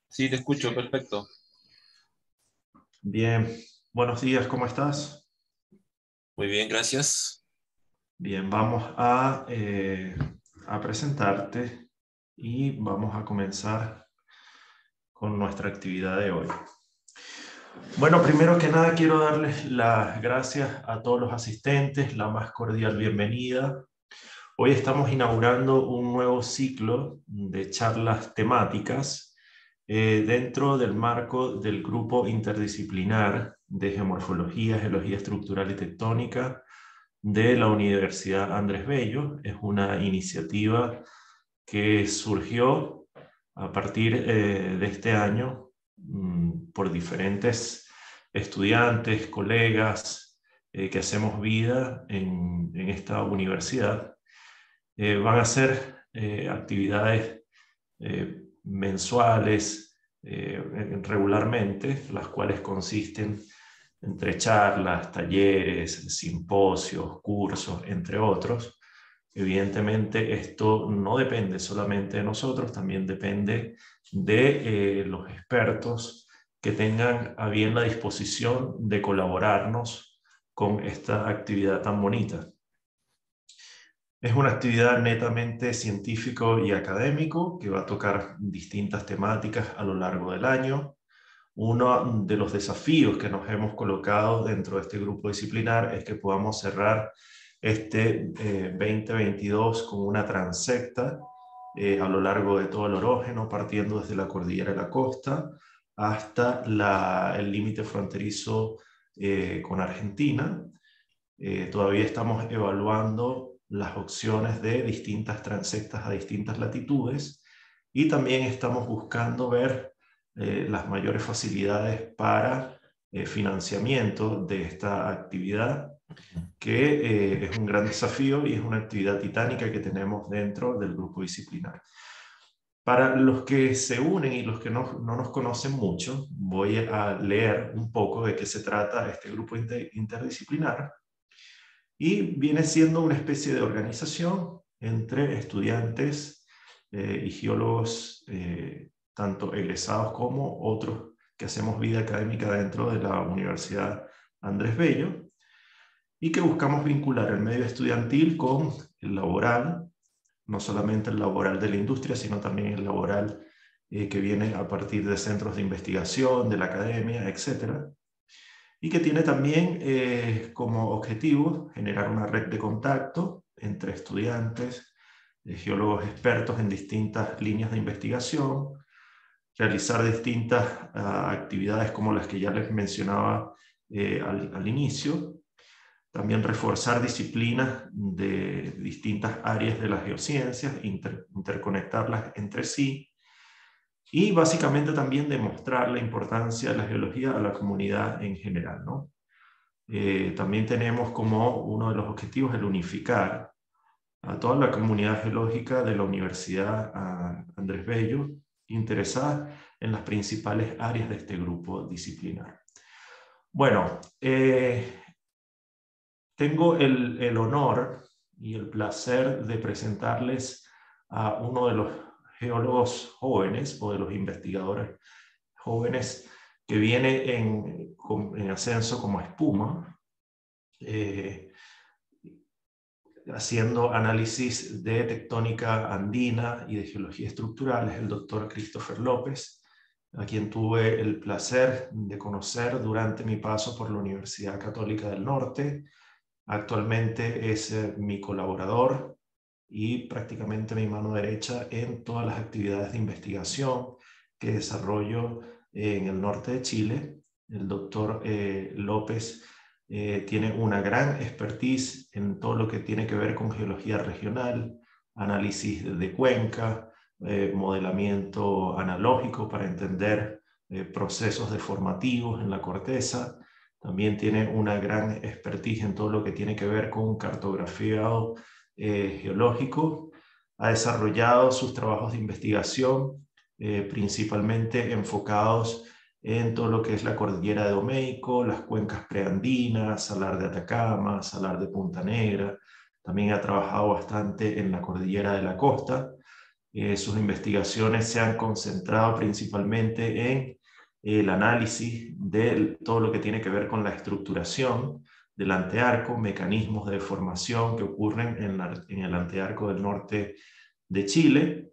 Sí, te escucho, perfecto. Bien, buenos días, ¿cómo estás? Muy bien, gracias. Bien, vamos a presentarte y vamos a comenzar con nuestra actividad de hoy. Bueno, primero que nada quiero darles las gracias a todos los asistentes, la más cordial bienvenida. Hoy estamos inaugurando un nuevo ciclo de charlas temáticas dentro del marco del grupo interdisciplinar de geomorfología, geología estructural y tectónica de la Universidad Andrés Bello. Es una iniciativa que surgió a partir de este año por diferentes estudiantes, colegas que hacemos vida en esta universidad. Van a ser actividades mensuales regularmente, las cuales consisten entre charlas, talleres, simposios, cursos, entre otros. Evidentemente esto no depende solamente de nosotros, también depende de los expertos que tengan a bien la disposición de colaborarnos con esta actividad tan bonita. Es una actividad netamente científico y académico que va a tocar distintas temáticas a lo largo del año. Uno de los desafíos que nos hemos colocado dentro de este grupo disciplinar es que podamos cerrar este 2022 con una transecta a lo largo de todo el orógeno, partiendo desde la cordillera de la costa hasta el límite fronterizo con Argentina. Todavía estamos evaluando las opciones de distintas transectas a distintas latitudes y también estamos buscando ver las mayores facilidades para financiamiento de esta actividad, que es un gran desafío y es una actividad titánica que tenemos dentro del grupo disciplinar. Para los que se unen y los que no nos conocen mucho, voy a leer un poco de qué se trata este grupo interdisciplinar. Y viene siendo una especie de organización entre estudiantes y geólogos, tanto egresados como otros que hacemos vida académica dentro de la Universidad Andrés Bello, y que buscamos vincular el medio estudiantil con el laboral, no solamente el laboral de la industria, sino también el laboral que viene a partir de centros de investigación, de la academia, etc. Y que tiene también como objetivo generar una red de contacto entre estudiantes, geólogos expertos en distintas líneas de investigación, realizar distintas actividades como las que ya les mencionaba al inicio, también reforzar disciplinas de distintas áreas de las geociencias, interconectarlas entre sí, y básicamente también demostrar la importancia de la geología a la comunidad en general, ¿no? También tenemos como uno de los objetivos el unificar a toda la comunidad geológica de la Universidad Andrés Bello, interesada en las principales áreas de este grupo disciplinar. Bueno, tengo el honor y el placer de presentarles a uno de los geólogos jóvenes o de los investigadores jóvenes que viene en ascenso como espuma, haciendo análisis de tectónica andina y de geología estructural, es el doctor Christopher López, a quien tuve el placer de conocer durante mi paso por la Universidad Católica del Norte. Actualmente es mi colaborador y prácticamente mi mano derecha en todas las actividades de investigación que desarrollo en el norte de Chile. El doctor López tiene una gran expertise en todo lo que tiene que ver con geología regional, análisis de cuenca, modelamiento analógico para entender procesos deformativos en la corteza. También tiene una gran expertise en todo lo que tiene que ver con cartografiado geológico. Ha desarrollado sus trabajos de investigación principalmente enfocados en todo lo que es la cordillera de Domeyko, las cuencas preandinas, Salar de Atacama, Salar de Punta Negra, también ha trabajado bastante en la cordillera de la costa. Sus investigaciones se han concentrado principalmente en el análisis de todo lo que tiene que ver con la estructuración del antearco, mecanismos de deformación que ocurren en el antearco del norte de Chile.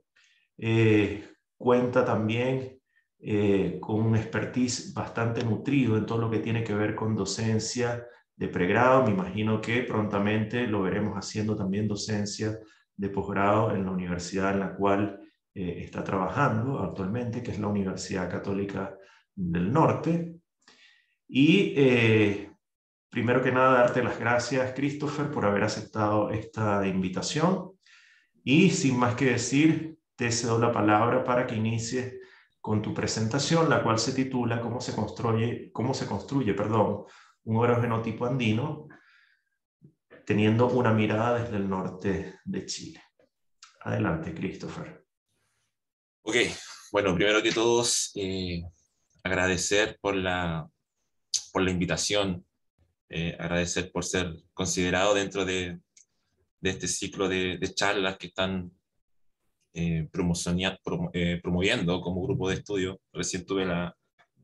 Cuenta también con un expertise bastante nutrido en todo lo que tiene que ver con docencia de pregrado. Me imagino que prontamente lo veremos haciendo también docencia de posgrado en la universidad en la cual está trabajando actualmente, que es la Universidad Católica del Norte. Y primero que nada, darte las gracias, Christopher, por haber aceptado esta invitación. Y sin más que decir, te cedo la palabra para que inicies con tu presentación, la cual se titula ¿Cómo se construye, un erógeno tipo andino, teniendo una mirada desde el norte de Chile? Adelante, Christopher. Ok, bueno, primero que todos, agradecer por la invitación, agradecer por ser considerado dentro de este ciclo de charlas que están promoviendo como grupo de estudio. Recién tuve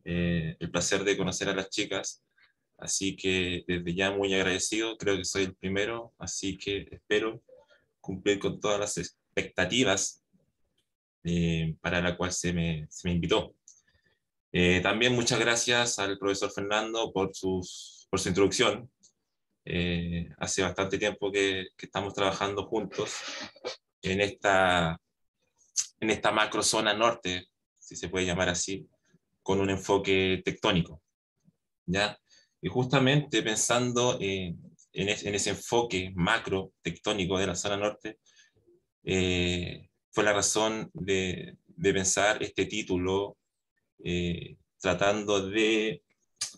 el placer de conocer a las chicas, así que desde ya muy agradecido, creo que soy el primero, así que espero cumplir con todas las expectativas para la cual se me invitó. También muchas gracias al profesor Fernando por su introducción. Hace bastante tiempo que estamos trabajando juntos en esta macrozona norte, si se puede llamar así, con un enfoque tectónico, ¿ya? Y justamente pensando en ese enfoque macro tectónico de la zona norte, fue la razón de pensar este título, tratando de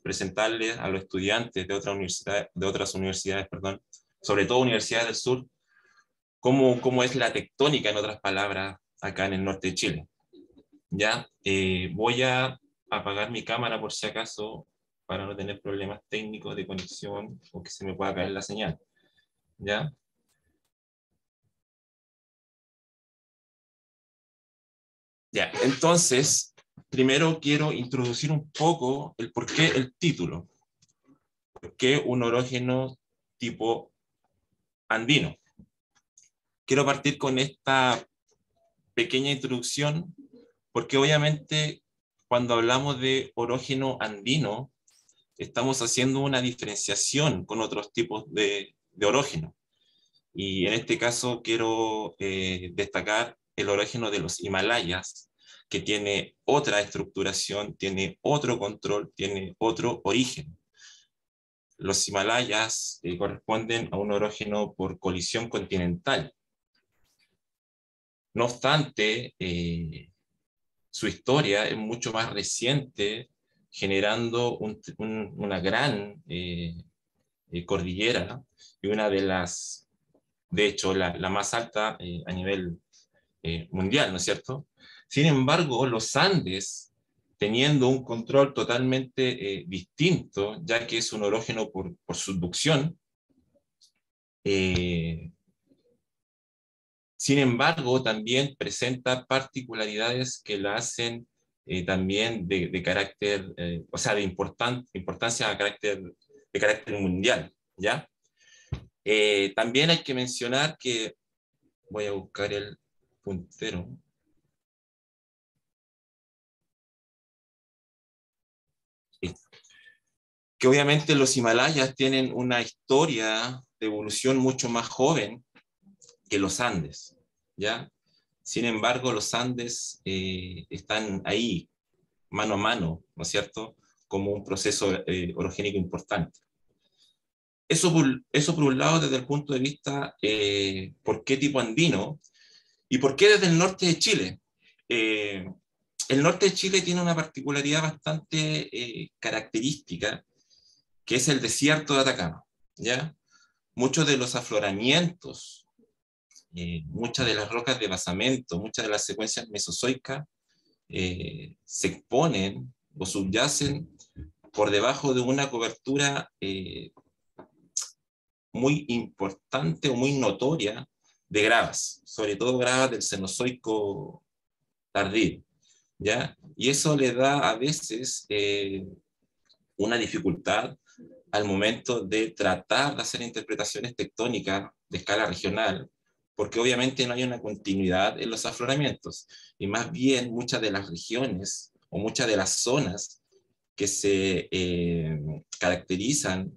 presentarles a los estudiantes de otras universidades, perdón, sobre todo universidades del sur, cómo es la tectónica, en otras palabras, acá en el norte de Chile. Ya, voy a apagar mi cámara por si acaso, para no tener problemas técnicos de conexión o que se me pueda caer la señal. ¿Ya? Ya, entonces, primero quiero introducir un poco el por qué el título. ¿Por qué un orógeno tipo andino? Quiero partir con esta pequeña introducción porque obviamente cuando hablamos de orógeno andino estamos haciendo una diferenciación con otros tipos de orógeno. Y en este caso quiero destacar el orógeno de los Himalayas, que tiene otra estructuración, tiene otro control, tiene otro origen. Los Himalayas corresponden a un orógeno por colisión continental. No obstante, su historia es mucho más reciente, generando una gran cordillera y una de las, de hecho, la más alta a nivel mundial, ¿no es cierto? Sin embargo, los Andes, teniendo un control totalmente distinto, ya que es un orógeno por subducción, sin embargo, también presenta particularidades que la hacen también de carácter, o sea, de importancia de carácter mundial, ¿ya? También hay que mencionar que, voy a buscar el puntero, que obviamente los Himalayas tienen una historia de evolución mucho más joven que los Andes, ¿ya? Sin embargo, los Andes están ahí, mano a mano, ¿no es cierto?, como un proceso orogénico importante. Eso por un lado, desde el punto de vista, ¿por qué tipo andino? ¿Y por qué desde el norte de Chile? El norte de Chile tiene una particularidad bastante característica, que es el desierto de Atacama, ¿ya? Muchos de los afloramientos, muchas de las rocas de basamento, muchas de las secuencias mesozoicas se exponen o subyacen por debajo de una cobertura muy importante o muy notoria de gravas, sobre todo gravas del Cenozoico tardío, ¿ya? Y eso le da a veces una dificultad al momento de tratar de hacer interpretaciones tectónicas de escala regional, porque obviamente no hay una continuidad en los afloramientos, y más bien muchas de las regiones o muchas de las zonas que se caracterizan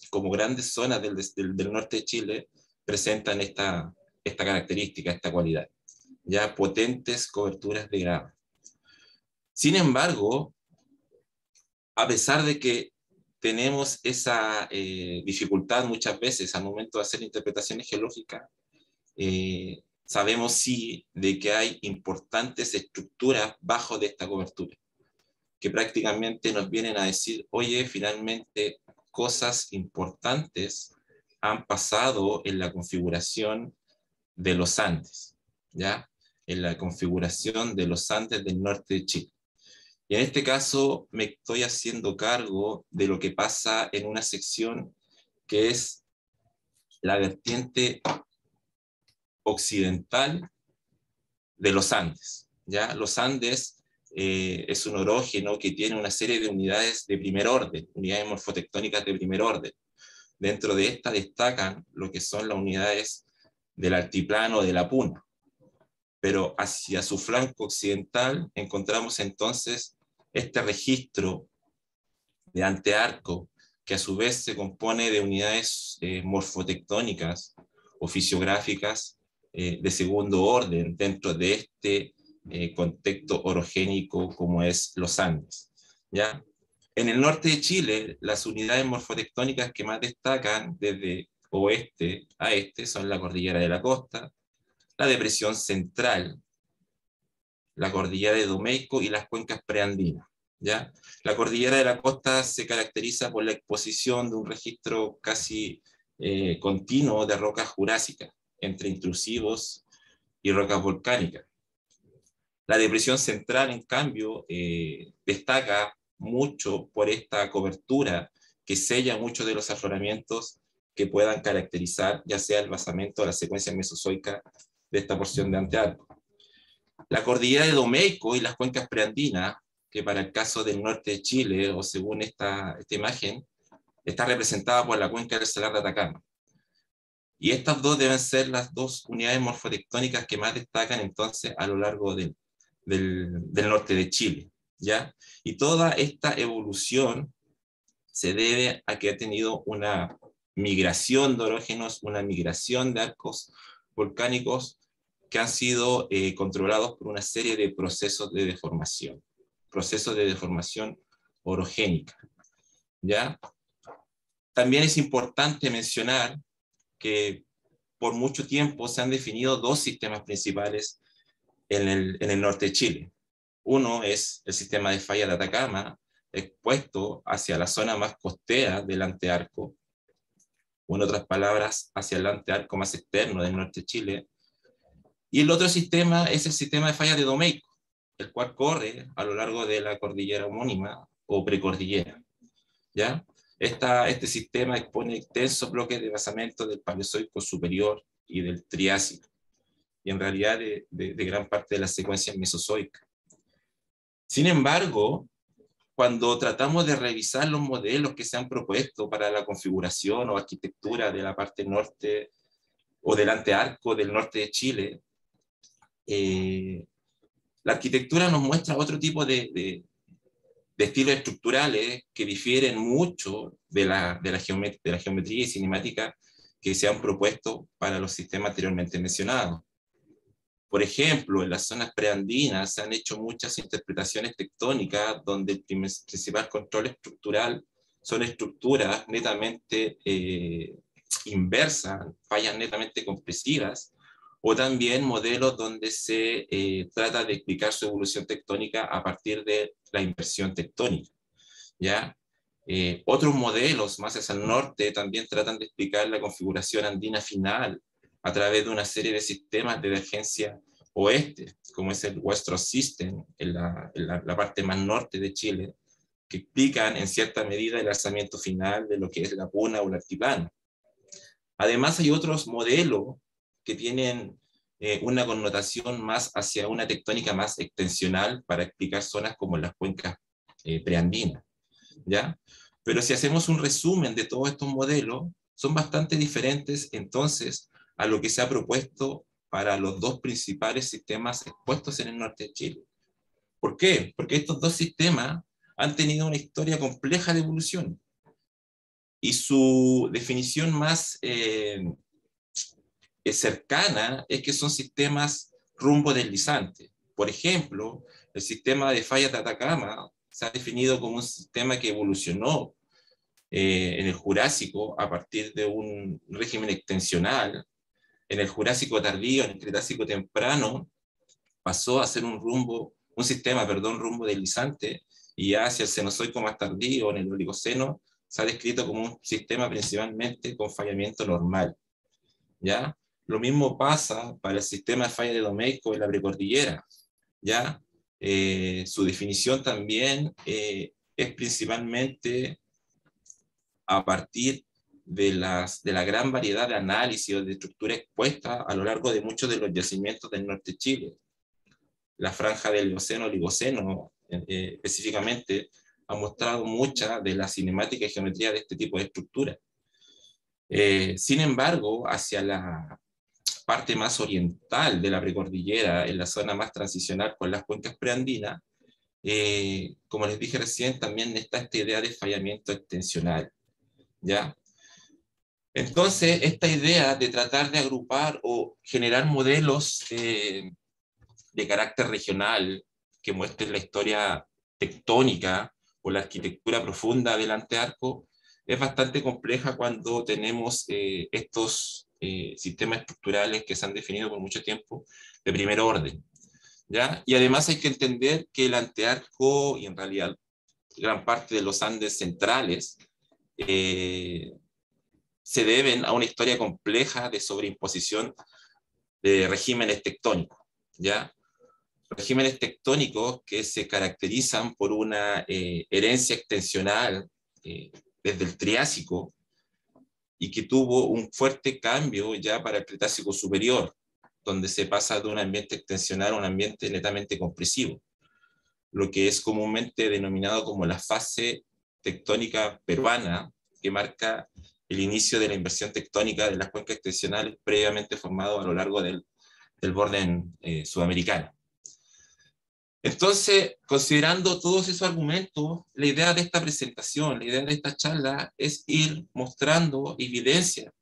como grandes zonas del norte de Chile presentan esta característica, esta cualidad, ya potentes coberturas de grava. Sin embargo, a pesar de que tenemos esa dificultad muchas veces al momento de hacer interpretaciones geológicas, sabemos sí de que hay importantes estructuras bajo de esta cobertura, que prácticamente nos vienen a decir, oye, finalmente cosas importantes han pasado en la configuración de los Andes, ¿ya? En la configuración de los Andes del norte de Chile. Y en este caso me estoy haciendo cargo de lo que pasa en una sección que es la vertiente occidental de los Andes, ¿ya? Los Andes es un orógeno que tiene una serie de unidades de primer orden, unidades morfotectónicas de primer orden. Dentro de esta destacan lo que son las unidades del altiplano de la Puna, pero hacia su flanco occidental encontramos entonces este registro de antearco, que a su vez se compone de unidades morfotectónicas o fisiográficas de segundo orden dentro de este contexto orogénico como es los Andes, ¿ya? En el norte de Chile, las unidades morfotectónicas que más destacan desde oeste a este son la cordillera de la costa, la depresión central, la cordillera de Domeyko y las cuencas preandinas, ¿ya? La cordillera de la costa se caracteriza por la exposición de un registro casi continuo de rocas jurásicas, entre intrusivos y rocas volcánicas. La depresión central, en cambio, destaca mucho por esta cobertura que sella muchos de los afloramientos que puedan caracterizar ya sea el basamento o la secuencia mesozoica de esta porción de antearco. La cordillera de Domeyko y las cuencas preandinas, que para el caso del norte de Chile, o según esta imagen, está representada por la cuenca del Salar de Atacama. Y estas dos deben ser las dos unidades morfotectónicas que más destacan entonces a lo largo del norte de Chile, ¿ya? Y toda esta evolución se debe a que ha tenido una migración de orógenos, una migración de arcos volcánicos que han sido controlados por una serie de procesos de deformación orogénica, ¿ya? También es importante mencionar que por mucho tiempo se han definido dos sistemas principales en el norte de Chile. Uno es el sistema de falla de Atacama, expuesto hacia la zona más costera del antearco, o en otras palabras, hacia el antearco más externo del norte de Chile. Y el otro sistema es el sistema de falla de Domeyko, el cual corre a lo largo de la cordillera homónima o precordillera, ¿ya? Este sistema expone extensos bloques de basamento del Paleozoico superior y del Triásico, y en realidad de gran parte de la secuencia mesozoica. Sin embargo, cuando tratamos de revisar los modelos que se han propuesto para la configuración o arquitectura de la parte norte o del antearco del norte de Chile, la arquitectura nos muestra otro tipo de estilos estructurales que difieren mucho de la geometría y cinemática que se han propuesto para los sistemas anteriormente mencionados. Por ejemplo, en las zonas preandinas se han hecho muchas interpretaciones tectónicas donde el principal control estructural son estructuras netamente inversas, fallas netamente compresivas, o también modelos donde se trata de explicar su evolución tectónica a partir de la inversión tectónica, ¿ya? Otros modelos más hacia el norte también tratan de explicar la configuración andina final a través de una serie de sistemas de divergencia oeste, como es el Western System en la parte más norte de Chile, que explican en cierta medida el alzamiento final de lo que es la Puna o el altiplano. Además, hay otros modelos que tienen una connotación más hacia una tectónica más extensional para explicar zonas como las cuencas preandinas, ¿ya? Pero si hacemos un resumen de todos estos modelos, son bastante diferentes entonces a lo que se ha propuesto para los dos principales sistemas expuestos en el norte de Chile. ¿Por qué? Porque estos dos sistemas han tenido una historia compleja de evolución y su definición más cercana es que son sistemas rumbo deslizantes. Por ejemplo, el sistema de falla de Atacama se ha definido como un sistema que evolucionó en el Jurásico a partir de un régimen extensional. En el Jurásico tardío, en el Cretácico temprano, pasó a ser un sistema, rumbo deslizante, y ya hacia el Cenozoico más tardío, en el Oligoceno, se ha descrito como un sistema principalmente con fallamiento normal, ¿ya? Lo mismo pasa para el sistema de falla de Domeyko en la precordillera, ¿ya? Su definición también es principalmente a partir de la gran variedad de análisis o de estructura expuesta a lo largo de muchos de los yacimientos del norte de Chile. La franja del Eoceno-Oligoceno, específicamente, ha mostrado mucha de la cinemática y geometría de este tipo de estructura. Sin embargo, hacia la parte más oriental de la precordillera, en la zona más transicional con las cuencas preandinas, como les dije recién, también está esta idea de fallamiento extensional, ¿ya? Entonces, esta idea de tratar de agrupar o generar modelos de carácter regional que muestren la historia tectónica o la arquitectura profunda del antearco es bastante compleja cuando tenemos estos sistemas estructurales que se han definido por mucho tiempo de primer orden, ¿ya? Y además hay que entender que el antearco y en realidad gran parte de los Andes centrales se deben a una historia compleja de sobreimposición de regímenes tectónicos, ¿ya? Regímenes tectónicos que se caracterizan por una herencia extensional desde el Triásico y que tuvo un fuerte cambio ya para el Cretácico superior, donde se pasa de un ambiente extensional a un ambiente netamente compresivo, lo que es comúnmente denominado como la fase tectónica peruana, que marca el inicio de la inversión tectónica de las cuencas extensionales previamente formado a lo largo del borde sudamericano. Entonces, considerando todos esos argumentos, la idea de esta presentación, la idea de esta charla es ir mostrando evidencia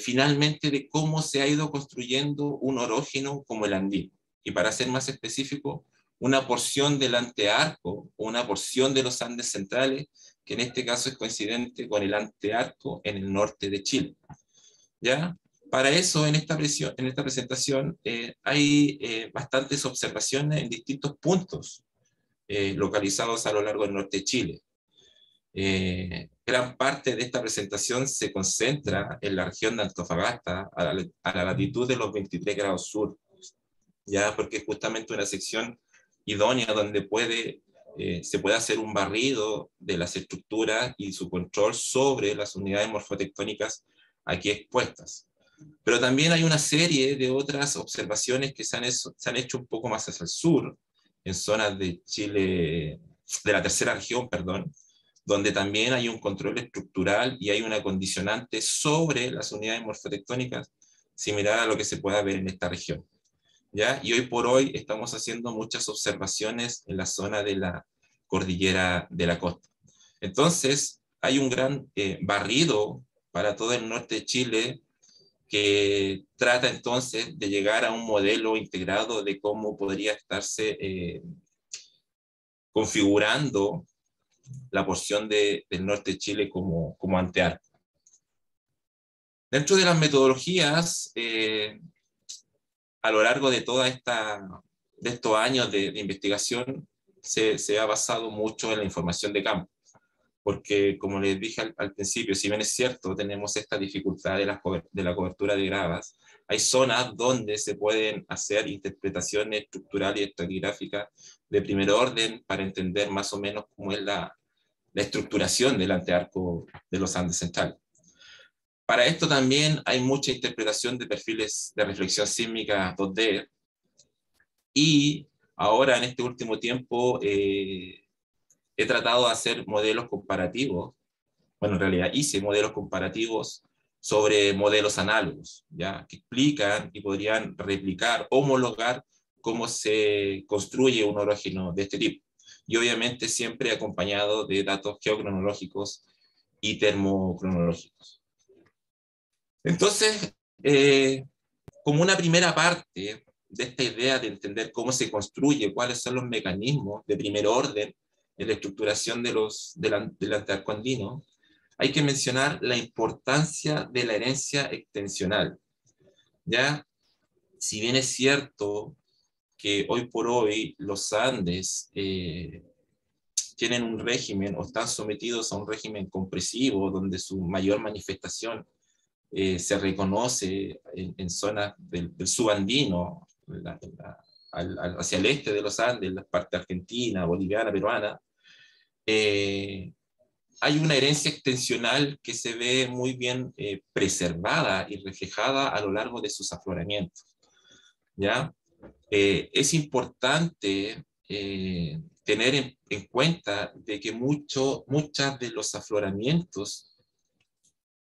finalmente de cómo se ha ido construyendo un orógeno como el andino. Y para ser más específico, una porción del antearco o una porción de los Andes centrales, que en este caso es coincidente con el antearco en el norte de Chile, ¿ya? Para eso, en esta presentación, hay bastantes observaciones en distintos puntos localizados a lo largo del norte de Chile. Gran parte de esta presentación se concentra en la región de Antofagasta, a la latitud de los 23 grados sur, ya porque es justamente una sección idónea donde se puede hacer un barrido de las estructuras y su control sobre las unidades morfotectónicas aquí expuestas. Pero también hay una serie de otras observaciones que se han hecho un poco más hacia el sur, en zonas de Chile, de la tercera región, perdón, donde también hay un control estructural y hay una condicionante sobre las unidades morfotectónicas similar a lo que se pueda ver en esta región, ¿ya? Y hoy por hoy estamos haciendo muchas observaciones en la zona de la cordillera de la costa. Entonces, hay un gran barrido para todo el norte de Chile que trata entonces de llegar a un modelo integrado de cómo podría estarse configurando la porción del norte de Chile como antearco. Dentro de las metodologías, a lo largo de de estos años de investigación, se ha basado mucho en la información de campo, porque como les dije al principio, si bien es cierto, tenemos esta dificultad de la cobertura de gravas, hay zonas donde se pueden hacer interpretaciones estructurales y estratigráficas de primer orden para entender más o menos cómo es la estructuración del antearco de los Andes centrales. Para esto también hay mucha interpretación de perfiles de reflexión sísmica 2D, y ahora en este último tiempo he tratado de hacer modelos comparativos. Bueno, en realidad hice modelos comparativos sobre modelos análogos, ¿ya? Que explican y podrían replicar, homologar cómo se construye un orógeno de este tipo. Y obviamente siempre acompañado de datos geocronológicos y termocronológicos. Entonces, como una primera parte de esta idea de entender cómo se construye, cuáles son los mecanismos de primer orden en la estructuración del antearco andino, hay que mencionar la importancia de la herencia extensional. ¿Ya? Si bien es cierto que hoy por hoy los Andes tienen un régimen o están sometidos a un régimen compresivo donde su mayor manifestación se reconoce en zonas del subandino, hacia el este de los Andes, la parte argentina, boliviana, peruana, hay una herencia extensional que se ve muy bien preservada y reflejada a lo largo de sus afloramientos. ¿Ya? Es importante tener en cuenta de que muchos de los afloramientos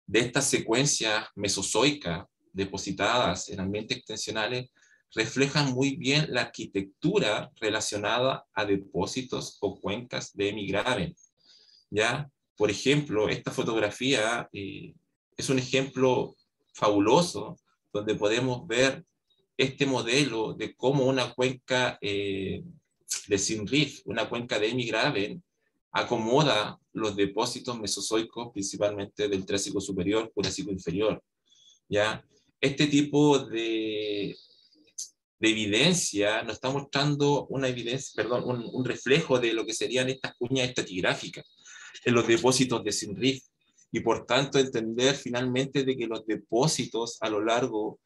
de estas secuencias mesozoicas depositadas en ambientes extensionales reflejan muy bien la arquitectura relacionada a depósitos o cuencas de Hemigraben. ¿Ya? Por ejemplo, esta fotografía es un ejemplo fabuloso donde podemos ver este modelo de cómo una cuenca de Siem-Reap, una cuenca de Hemigraben, acomoda los depósitos mesozoicos, principalmente del Triásico superior, Jurásico inferior. ¿Ya? Este tipo de evidencia nos está mostrando una evidencia, perdón, un reflejo de lo que serían estas cuñas estratigráficas en los depósitos de Siem-Reap, y por tanto entender finalmente de que los depósitos a lo largo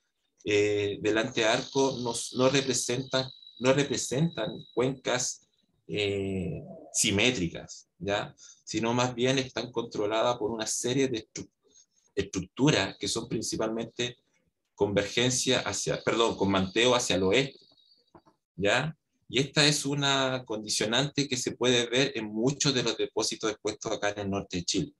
del antearco no representan cuencas simétricas, ¿ya? Sino más bien están controladas por una serie de estructuras que son principalmente con manteo hacia el oeste, ¿ya? Y esta es una condicionante que se puede ver en muchos de los depósitos expuestos acá en el norte de Chile.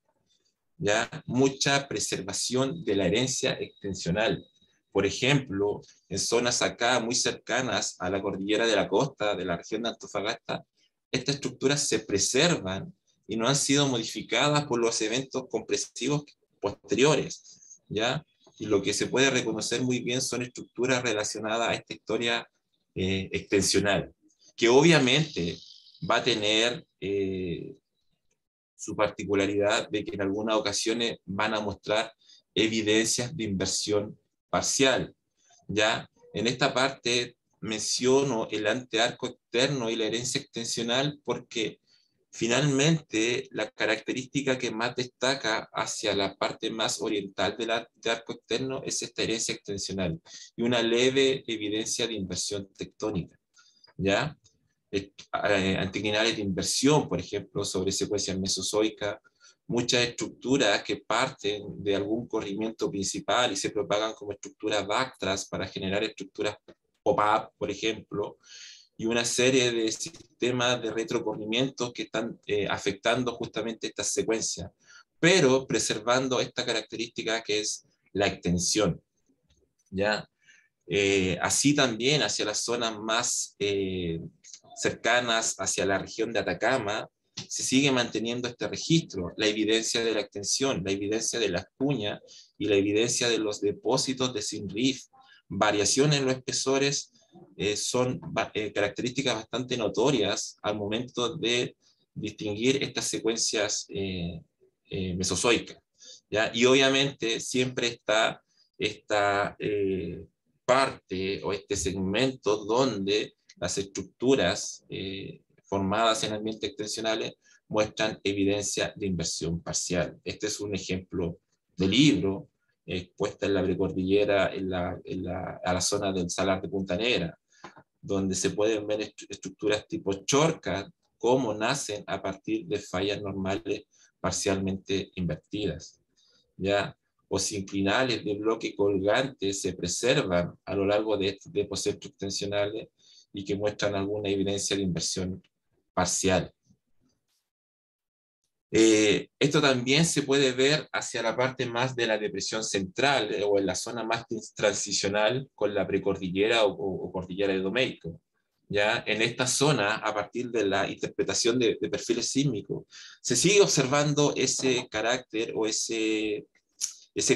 ¿Ya? Mucha preservación de la herencia extensional. Por ejemplo, en zonas acá muy cercanas a la cordillera de la costa, de la región de Antofagasta, estas estructuras se preservan y no han sido modificadas por los eventos compresivos posteriores, ¿ya? Y lo que se puede reconocer muy bien son estructuras relacionadas a esta historia extensional, que obviamente va a tener su particularidad de que en algunas ocasiones van a mostrar evidencias de inversión parcial. ¿Ya? En esta parte menciono el antearco externo y la herencia extensional porque finalmente la característica que más destaca hacia la parte más oriental del antearco externo es esta herencia extensional y una leve evidencia de inversión tectónica. ¿Ya? Anticlinales de inversión, por ejemplo, sobre secuencias mesozoicas, muchas estructuras que parten de algún corrimiento principal y se propagan como estructuras bactras para generar estructuras pop-up, por ejemplo, y una serie de sistemas de retrocorrimientos que están afectando justamente estas secuencias, pero preservando esta característica que es la extensión. ¿Ya? Así también hacia las zonas más cercanas hacia la región de Atacama, se sigue manteniendo este registro, la evidencia de la extensión, la evidencia de las cuñas y la evidencia de los depósitos de Siem-Reap. Variaciones en los espesores son características bastante notorias al momento de distinguir estas secuencias mesozoicas. ¿Ya? Y obviamente siempre está esta parte o este segmento donde las estructuras formadas en ambientes extensionales muestran evidencia de inversión parcial. Este es un ejemplo de libro expuesta en la precordillera, a la zona del Salar de Punta Negra, donde se pueden ver estructuras tipo chorca, cómo nacen a partir de fallas normales parcialmente invertidas. ¿Ya? o sinclinales de bloque colgante se preservan a lo largo de estos depósitos extensionales y que muestran alguna evidencia de inversión parcial. Esto también se puede ver hacia la parte más de la depresión central o en la zona más transicional con la precordillera o cordillera de Domeyko. ¿Ya? En esta zona, a partir de la interpretación de perfiles sísmicos, se sigue observando ese carácter o ese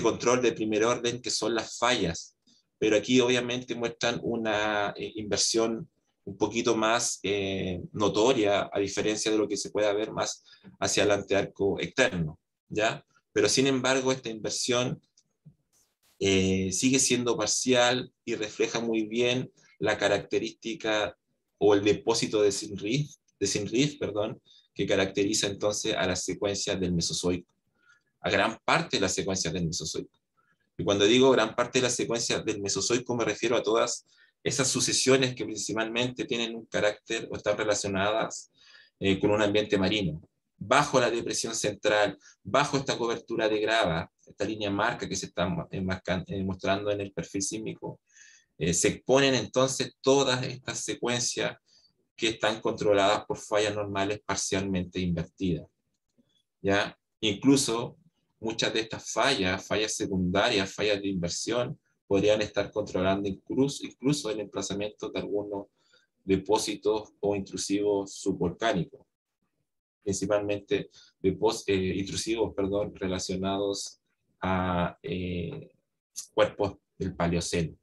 control de primer orden que son las fallas, pero aquí obviamente muestran una inversión un poquito más notoria, a diferencia de lo que se pueda ver más hacia el antearco externo, ¿ya? Pero sin embargo, esta inversión sigue siendo parcial y refleja muy bien la característica o el depósito de Sinrif, que caracteriza entonces a las secuencias del Mesozoico, a gran parte de las secuencias del Mesozoico. Y cuando digo gran parte de las secuencias del Mesozoico me refiero a todas esas sucesiones que principalmente tienen un carácter o están relacionadas con un ambiente marino. Bajo la depresión central, bajo esta cobertura de grava, esta línea marca que se está mostrando en el perfil sísmico, se exponen entonces todas estas secuencias que están controladas por fallas normales parcialmente invertidas, ¿ya? Incluso muchas de estas fallas secundarias, fallas de inversión, podrían estar controlando incluso el emplazamiento de algunos depósitos o intrusivos subvolcánicos, principalmente intrusivos relacionados a cuerpos del Paleoceno.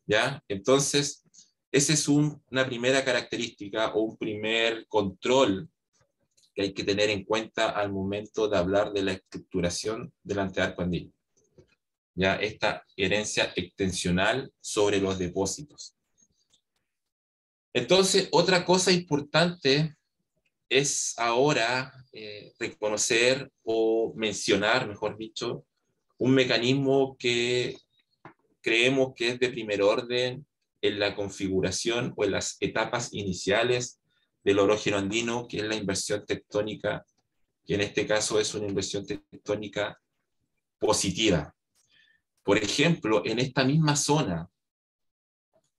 ¿Ya? Entonces, esa es una primera característica o un primer control que hay que tener en cuenta al momento de hablar de la estructuración del antearco andino. Ya esta herencia extensional sobre los depósitos. Entonces, otra cosa importante es ahora reconocer o mencionar, mejor dicho, un mecanismo que creemos que es de primer orden en la configuración o en las etapas iniciales del orógeno andino, que es la inversión tectónica, que en este caso es una inversión tectónica positiva. Por ejemplo, en esta misma zona,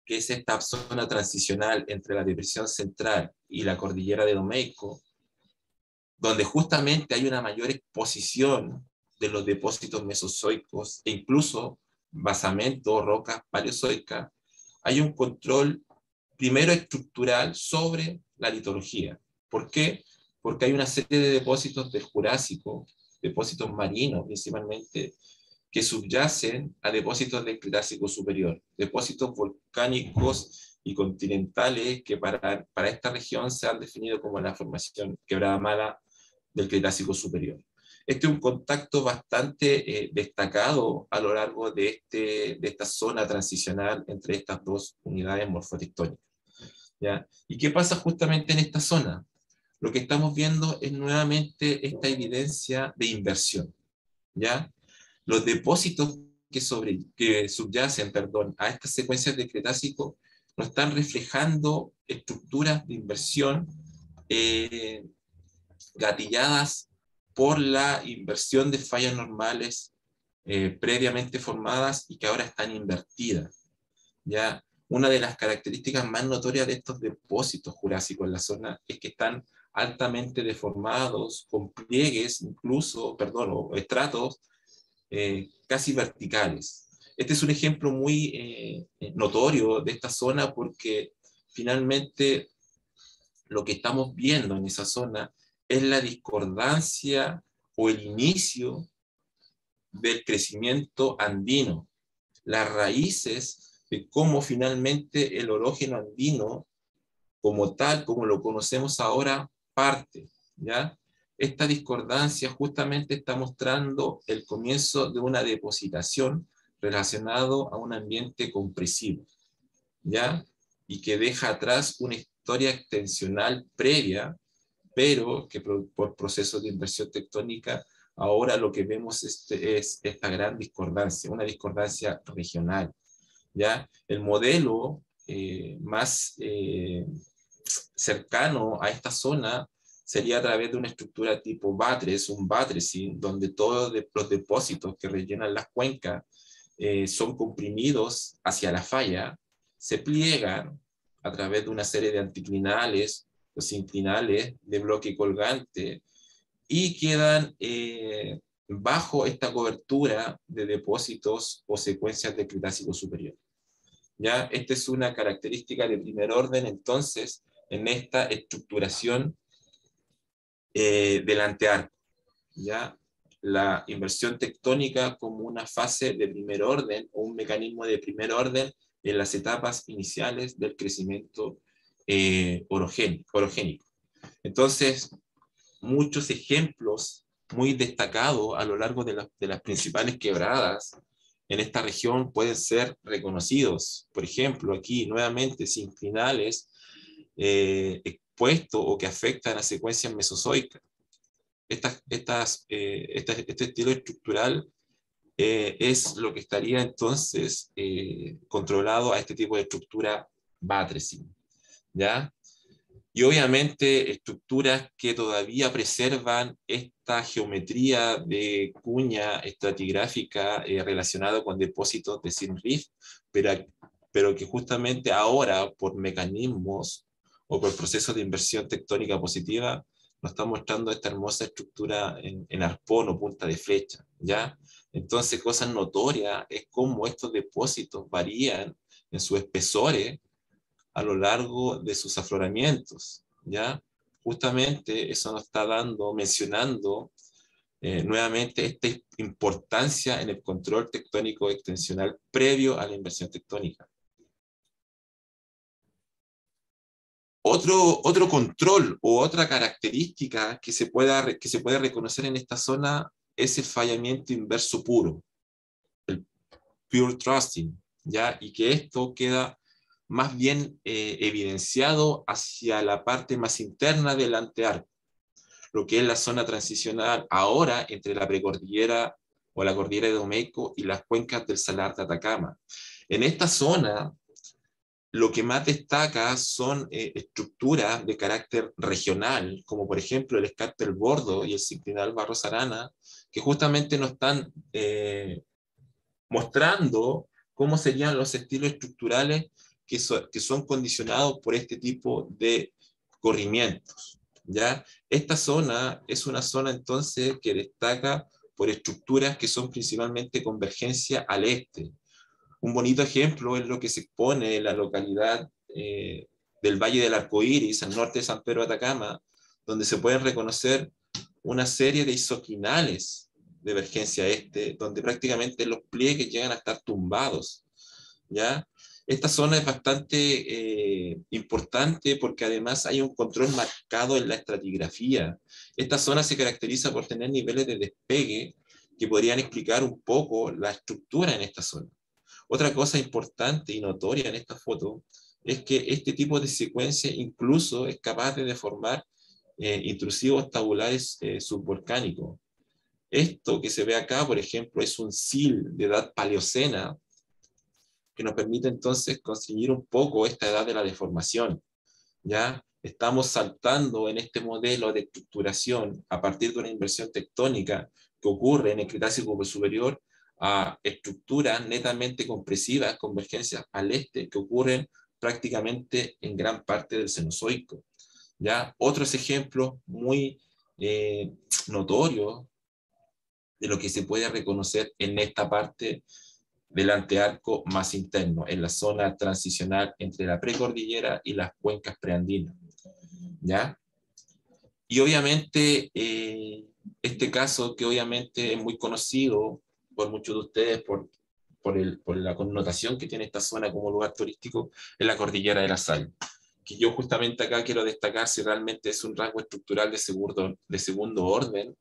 que es esta zona transicional entre la depresión central y la cordillera de Domeyko, donde justamente hay una mayor exposición de los depósitos mesozoicos e incluso basamentos, rocas paleozoicas, hay un control primero estructural sobre la litología. ¿Por qué? Porque hay una serie de depósitos del Jurásico, depósitos marinos principalmente, que subyacen a depósitos del Cretácico superior, depósitos volcánicos y continentales que para esta región se han definido como la formación Quebrada Mala del Cretácico superior. Este es un contacto bastante destacado a lo largo de esta zona transicional entre estas dos unidades morfotectónicas, ¿ya? ¿Y qué pasa justamente en esta zona? Lo que estamos viendo es nuevamente esta evidencia de inversión, ¿ya? Los depósitos que subyacen a estas secuencias de Cretácico no están reflejando estructuras de inversión gatilladas por la inversión de fallas normales previamente formadas y que ahora están invertidas. ¿Ya? Una de las características más notorias de estos depósitos jurásicos en la zona es que están altamente deformados, con pliegues incluso, o estratos casi verticales. Este es un ejemplo muy notorio de esta zona porque finalmente lo que estamos viendo en esa zona es la discordancia o el inicio del crecimiento andino, las raíces de cómo finalmente el orógeno andino, como tal, como lo conocemos ahora, parte, ¿ya? Esta discordancia justamente está mostrando el comienzo de una depositación relacionado a un ambiente compresivo, ¿ya? Y que deja atrás una historia extensional previa, pero que por procesos de inversión tectónica, ahora lo que vemos es esta gran discordancia, una discordancia regional, ¿ya? El modelo más cercano a esta zona sería a través de una estructura tipo buttress, un buttressing, donde todos los depósitos que rellenan las cuencas son comprimidos hacia la falla, se pliegan a través de una serie de anticlinales o sinclinales de bloque colgante y quedan bajo esta cobertura de depósitos o secuencias del Cretácico superior. ¿Ya? Esta es una característica de primer orden, entonces, en esta estructuración del antearco. ¿Ya? La inversión tectónica como una fase de primer orden o un mecanismo de primer orden en las etapas iniciales del crecimiento orogénico. Entonces, muchos ejemplos muy destacados a lo largo de las principales quebradas en esta región pueden ser reconocidos. Por ejemplo, aquí nuevamente sinclinales expuestos o que afectan a secuencias mesozoicas. Este estilo estructural es lo que estaría entonces controlado a este tipo de estructura buttressing, ¿ya? Y obviamente estructuras que todavía preservan esta geometría de cuña estratigráfica relacionada con depósitos de zinc rift, pero que justamente ahora por mecanismos o por procesos de inversión tectónica positiva nos está mostrando esta hermosa estructura en arpón o punta de flecha, ¿ya? Entonces, cosa notoria es cómo estos depósitos varían en sus espesores a lo largo de sus afloramientos, ¿ya? Justamente eso nos está mencionando nuevamente esta importancia en el control tectónico extensional previo a la inversión tectónica. Otro control o otra característica que se puede reconocer en esta zona es el fallamiento inverso puro, el pure thrusting, ¿ya? Y que esto queda más bien evidenciado hacia la parte más interna del antearco, lo que es la zona transicional ahora entre la precordillera o la cordillera de Domeyko y las cuencas del Salar de Atacama. En esta zona, lo que más destaca son estructuras de carácter regional, como por ejemplo el escarpe del Bordo y el sinclinal Barros Arana, que justamente nos están mostrando cómo serían los estilos estructurales que son condicionados por este tipo de corrimientos, ¿ya? Esta zona es una zona entonces que destaca por estructuras que son principalmente convergencia al este. Un bonito ejemplo es lo que se expone en la localidad del Valle del Arcoíris, al norte de San Pedro de Atacama, donde se pueden reconocer una serie de isoclinales de vergencia este, donde prácticamente los pliegues llegan a estar tumbados, ¿ya? Esta zona es bastante importante porque además hay un control marcado en la estratigrafía. Esta zona se caracteriza por tener niveles de despegue que podrían explicar un poco la estructura en esta zona. Otra cosa importante y notoria en esta foto es que este tipo de secuencia incluso es capaz de deformar intrusivos tabulares subvolcánicos. Esto que se ve acá, por ejemplo, es un sil de edad paleocena que nos permite entonces conseguir un poco esta edad de la deformación. ¿Ya? Estamos saltando en este modelo de estructuración a partir de una inversión tectónica que ocurre en el Cretácico superior a estructuras netamente compresivas, convergencias al este, que ocurren prácticamente en gran parte del Cenozoico. ¿Ya? Otros ejemplos muy notorios de lo que se puede reconocer en esta parte del antearco más interno, en la zona transicional entre la precordillera y las cuencas preandinas, ¿ya? Y obviamente, este caso que obviamente es muy conocido por muchos de ustedes por la connotación que tiene esta zona como lugar turístico, es la Cordillera de la Sal, que yo justamente acá quiero destacar si realmente es un rasgo estructural de segundo orden,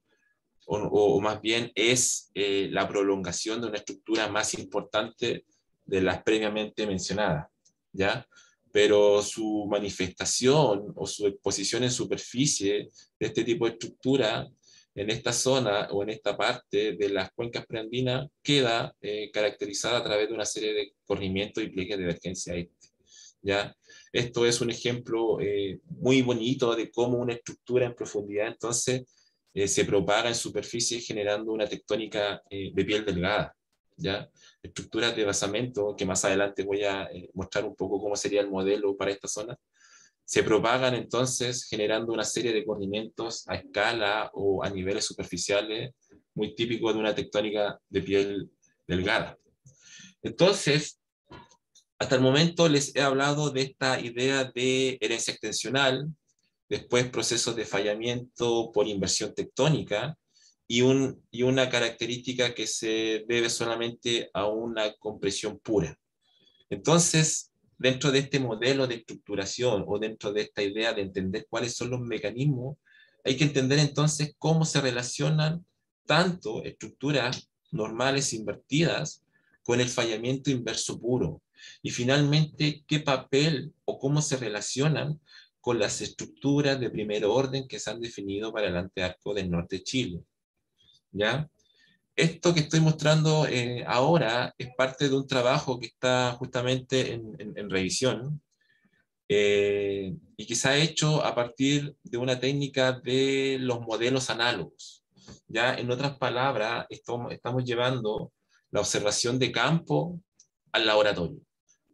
o más bien es la prolongación de una estructura más importante de las previamente mencionadas, ¿ya? Pero su manifestación o su exposición en superficie de este tipo de estructura en esta zona o en esta parte de las cuencas preandinas queda caracterizada a través de una serie de corrimientos y pliegues de divergencia este, ¿ya? Esto es un ejemplo muy bonito de cómo una estructura en profundidad entonces se propaga en superficie generando una tectónica de piel delgada, ¿ya? Estructuras de basamento, que más adelante voy a mostrar un poco cómo sería el modelo para esta zona, se propagan entonces generando una serie de corrimientos a escala o a niveles superficiales muy típicos de una tectónica de piel delgada. Entonces, hasta el momento les he hablado de esta idea de herencia extensional, después procesos de fallamiento por inversión tectónica y una característica que se debe solamente a una compresión pura. Entonces, dentro de este modelo de estructuración o dentro de esta idea de entender cuáles son los mecanismos, hay que entender entonces cómo se relacionan tanto estructuras normales invertidas con el fallamiento inverso puro. Y finalmente, qué papel o cómo se relacionan con las estructuras de primer orden que se han definido para el antearco del norte de Chile. ¿Ya? Esto que estoy mostrando ahora es parte de un trabajo que está justamente en revisión y que se ha hecho a partir de una técnica de los modelos análogos. Ya, en otras palabras, estamos llevando la observación de campo al laboratorio.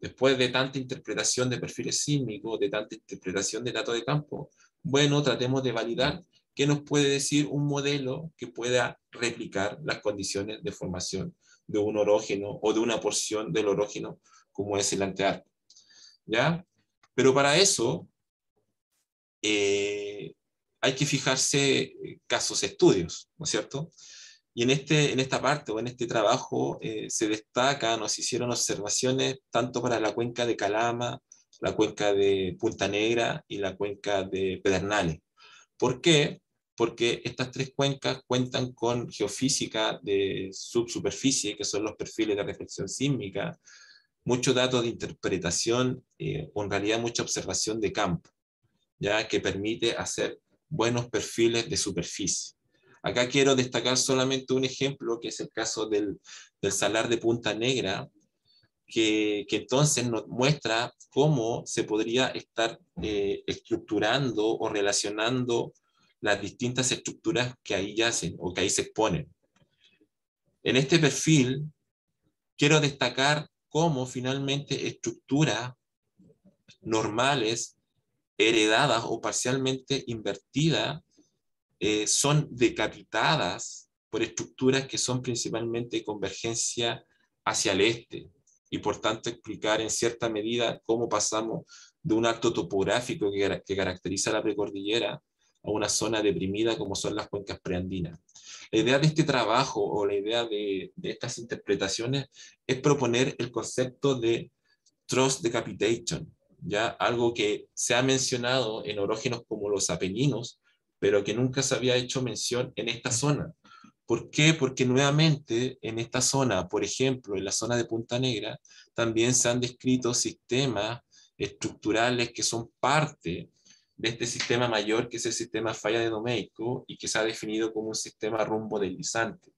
Después de tanta interpretación de perfiles sísmicos, de tanta interpretación de datos de campo, bueno, tratemos de validar qué nos puede decir un modelo que pueda replicar las condiciones de formación de un orógeno o de una porción del orógeno como es el antearco. ¿Ya? Pero para eso hay que fijarse casos estudios, ¿no es cierto? Y en esta parte o en este trabajo se destacan o se hicieron observaciones tanto para la cuenca de Calama, la cuenca de Punta Negra y la cuenca de Pedernales. ¿Por qué? Porque estas tres cuencas cuentan con geofísica de subsuperficie, que son los perfiles de reflexión sísmica, muchos datos de interpretación o en realidad mucha observación de campo, ya que permite hacer buenos perfiles de superficie. Acá quiero destacar solamente un ejemplo, que es el caso del salar de Punta Negra, que entonces nos muestra cómo se podría estar estructurando o relacionando las distintas estructuras que ahí yacen o que ahí se exponen. En este perfil quiero destacar cómo finalmente estructuras normales, heredadas o parcialmente invertidas, son decapitadas por estructuras que son principalmente convergencia hacia el este y por tanto explicar en cierta medida cómo pasamos de un acto topográfico que caracteriza la precordillera a una zona deprimida como son las cuencas preandinas. La idea de este trabajo o la idea de estas interpretaciones es proponer el concepto de Trough Decapitation, ¿ya? Algo que se ha mencionado en orógenos como los Apeninos, pero que nunca se había hecho mención en esta zona. ¿Por qué? Porque nuevamente en esta zona, por ejemplo, en la zona de Punta Negra, también se han descrito sistemas estructurales que son parte de este sistema mayor, que es el sistema falla de Domeyko, y que se ha definido como un sistema rumbo deslizante.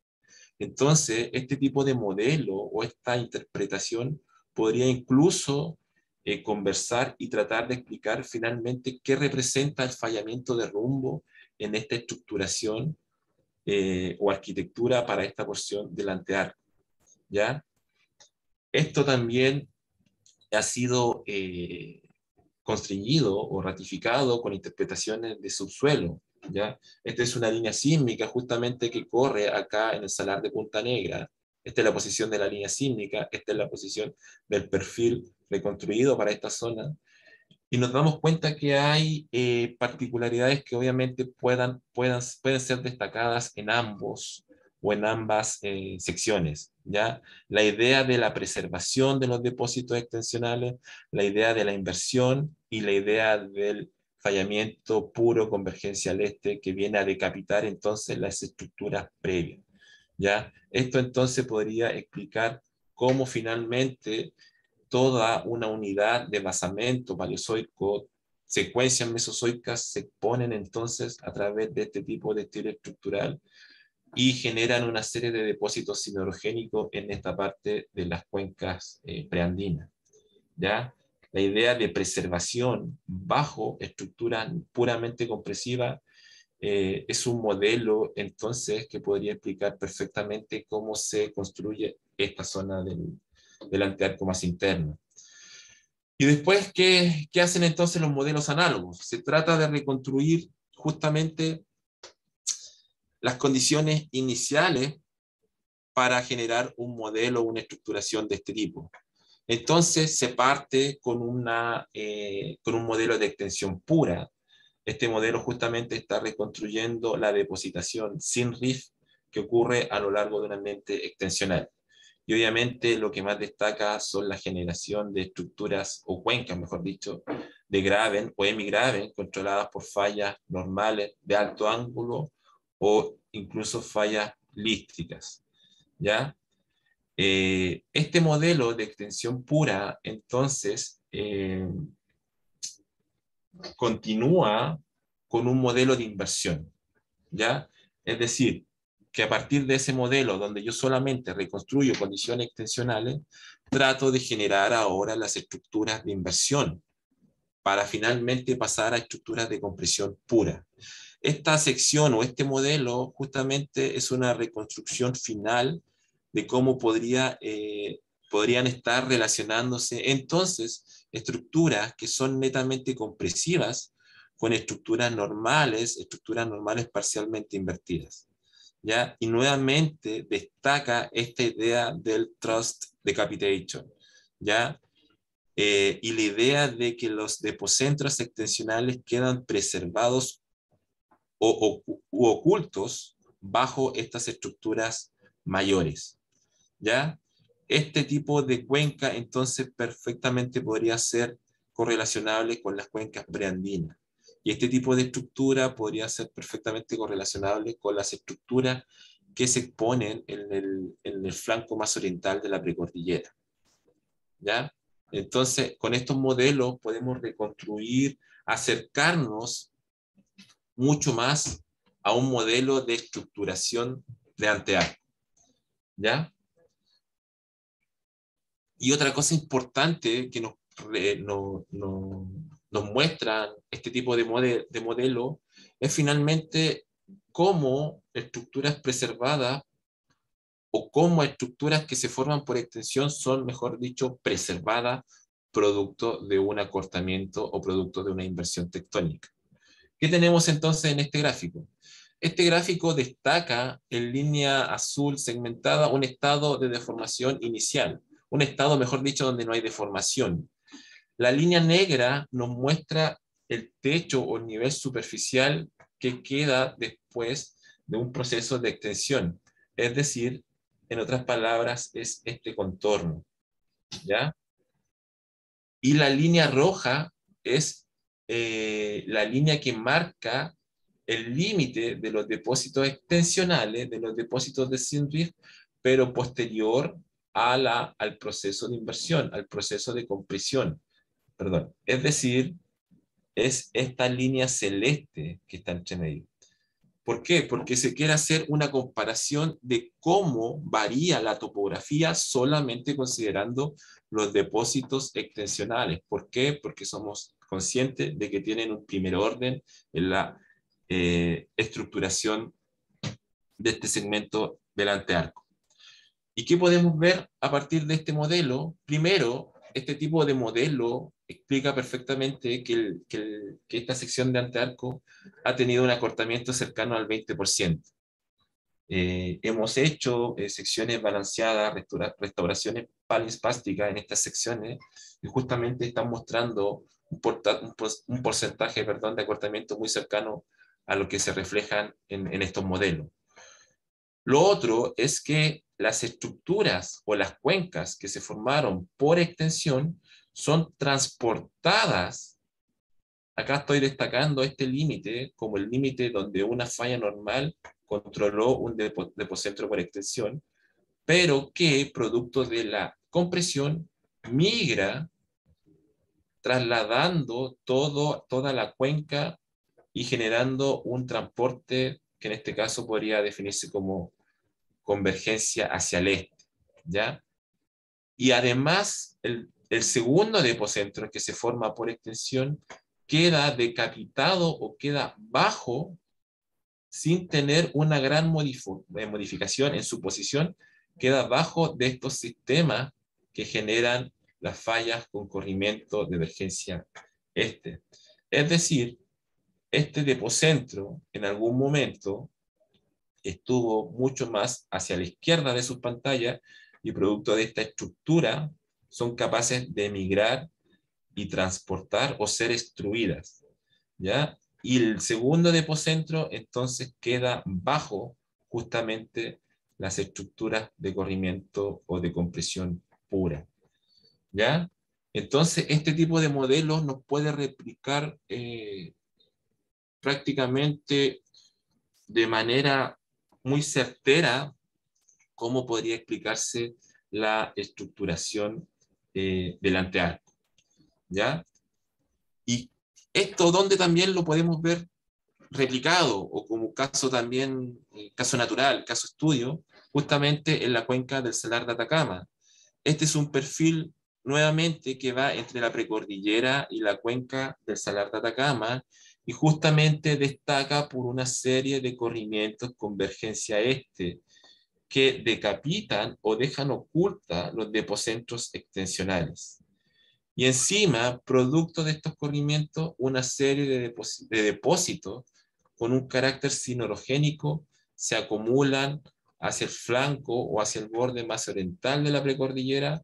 Entonces, este tipo de modelo o esta interpretación podría incluso conversar y tratar de explicar finalmente qué representa el fallamiento de rumbo en esta estructuración o arquitectura para esta porción del antearco, ¿ya? Esto también ha sido constreñido o ratificado con interpretaciones de subsuelo, ¿ya? Esta es una línea sísmica justamente que corre acá en el salar de Punta Negra. Esta es la posición de la línea sísmica, esta es la posición del perfil reconstruido para esta zona. Y nos damos cuenta que hay particularidades que obviamente pueden ser destacadas en ambos o en ambas secciones, ¿ya? La idea de la preservación de los depósitos extensionales, la idea de la inversión y la idea del fallamiento puro convergencia al este que viene a decapitar entonces las estructuras previas, ¿ya? Esto entonces podría explicar cómo finalmente toda una unidad de basamento paleozoico, secuencias mesozoicas se exponen entonces a través de este tipo de estilo estructural y generan una serie de depósitos siderogénicos en esta parte de las cuencas preandinas, ¿ya? La idea de preservación bajo estructuras puramente compresivas es un modelo entonces que podría explicar perfectamente cómo se construye esta zona del antearco más interno. Y después, ¿qué hacen entonces los modelos análogos? Se trata de reconstruir justamente las condiciones iniciales para generar un modelo, una estructuración de este tipo. Entonces se parte con un modelo de extensión pura. Este modelo justamente está reconstruyendo la depositación sin rift que ocurre a lo largo de un ambiente extensional. Y obviamente lo que más destaca son la generación de estructuras o cuencas, mejor dicho, de graben o hemigraben controladas por fallas normales de alto ángulo o incluso fallas lísticas, ¿ya? Este modelo de extensión pura, entonces, continúa con un modelo de inversión, ¿ya? Es decir, que a partir de ese modelo donde yo solamente reconstruyo condiciones extensionales, trato de generar ahora las estructuras de inversión para finalmente pasar a estructuras de compresión pura. Esta sección o este modelo justamente es una reconstrucción final de cómo podrían estar relacionándose entonces estructuras que son netamente compresivas con estructuras normales parcialmente invertidas, ¿ya? Y nuevamente destaca esta idea del trust decapitation, ¿ya? Y la idea de que los depocentros extensionales quedan preservados u ocultos bajo estas estructuras mayores, ¿ya? Este tipo de cuenca entonces perfectamente podría ser correlacionable con las cuencas preandinas. Y este tipo de estructura podría ser perfectamente correlacionable con las estructuras que se exponen en el flanco más oriental de la precordillera, ¿ya? Entonces, con estos modelos podemos reconstruir, acercarnos mucho más a un modelo de estructuración de antearco, ¿ya? Y otra cosa importante que nos muestra este tipo de modelo es finalmente cómo estructuras preservadas o cómo estructuras que se forman por extensión son, mejor dicho, preservadas producto de un acortamiento o producto de una inversión tectónica. ¿Qué tenemos entonces en este gráfico? Este gráfico destaca en línea azul segmentada un estado de deformación inicial, un estado, mejor dicho, donde no hay deformación. La línea negra nos muestra el techo o el nivel superficial que queda después de un proceso de extensión. Es decir, en otras palabras, es este contorno, ¿ya? Y la línea roja es la línea que marca el límite de los depósitos extensionales, de los depósitos de Sinriff, pero posterior al proceso de inversión, al proceso de compresión, perdón. Es decir, es esta línea celeste que está entre medio. ¿Por qué? Porque se quiere hacer una comparación de cómo varía la topografía solamente considerando los depósitos extensionales. ¿Por qué? Porque somos conscientes de que tienen un primer orden en la estructuración de este segmento del antearco. ¿Y qué podemos ver a partir de este modelo? Primero, este tipo de modelo explica perfectamente que esta sección de antearco ha tenido un acortamiento cercano al 20%. Hemos hecho secciones balanceadas, restauraciones palispásticas en estas secciones, y justamente están mostrando un porcentaje, perdón, de acortamiento muy cercano a lo que se reflejan en estos modelos. Lo otro es que las estructuras o las cuencas que se formaron por extensión son transportadas. Acá estoy destacando este límite como el límite donde una falla normal controló un depocentro por extensión, pero que producto de la compresión migra trasladando toda la cuenca y generando un transporte que en este caso podría definirse como convergencia hacia el este, ¿ya? Y además, El segundo depocentro, que se forma por extensión, queda decapitado o queda bajo sin tener una gran modificación en su posición, queda bajo de estos sistemas que generan las fallas con corrimiento de emergencia este. Es decir, este depocentro en algún momento estuvo mucho más hacia la izquierda de sus pantallas y producto de esta estructura son capaces de migrar y transportar o ser extruidas, ¿ya? Y el segundo depocentro entonces queda bajo justamente las estructuras de corrimiento o de compresión pura, ¿ya? Entonces, este tipo de modelos nos puede replicar prácticamente de manera muy certera cómo podría explicarse la estructuración del antearco, ¿ya? Y esto donde también lo podemos ver replicado o como caso también, caso natural, caso estudio, justamente en la cuenca del Salar de Atacama. Este es un perfil nuevamente que va entre la precordillera y la cuenca del Salar de Atacama y justamente destaca por una serie de corrimientos convergencia este que decapitan o dejan oculta los depocentros extensionales. Y encima, producto de estos corrimientos, una serie de depósitos con un carácter sinorogénico se acumulan hacia el flanco o hacia el borde más oriental de la precordillera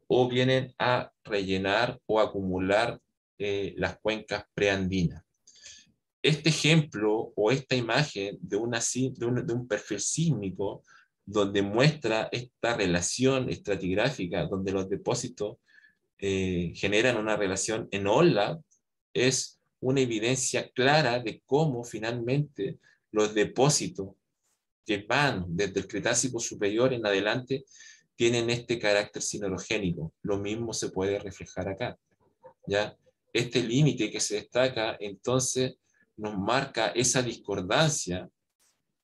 o vienen a rellenar o acumular las cuencas preandinas. Este ejemplo o esta imagen de un perfil sísmico donde muestra esta relación estratigráfica, donde los depósitos generan una relación en ola, es una evidencia clara de cómo finalmente los depósitos que van desde el Cretácico superior en adelante tienen este carácter sinorogénico. Lo mismo se puede reflejar acá, ¿ya? Este límite que se destaca entonces nos marca esa discordancia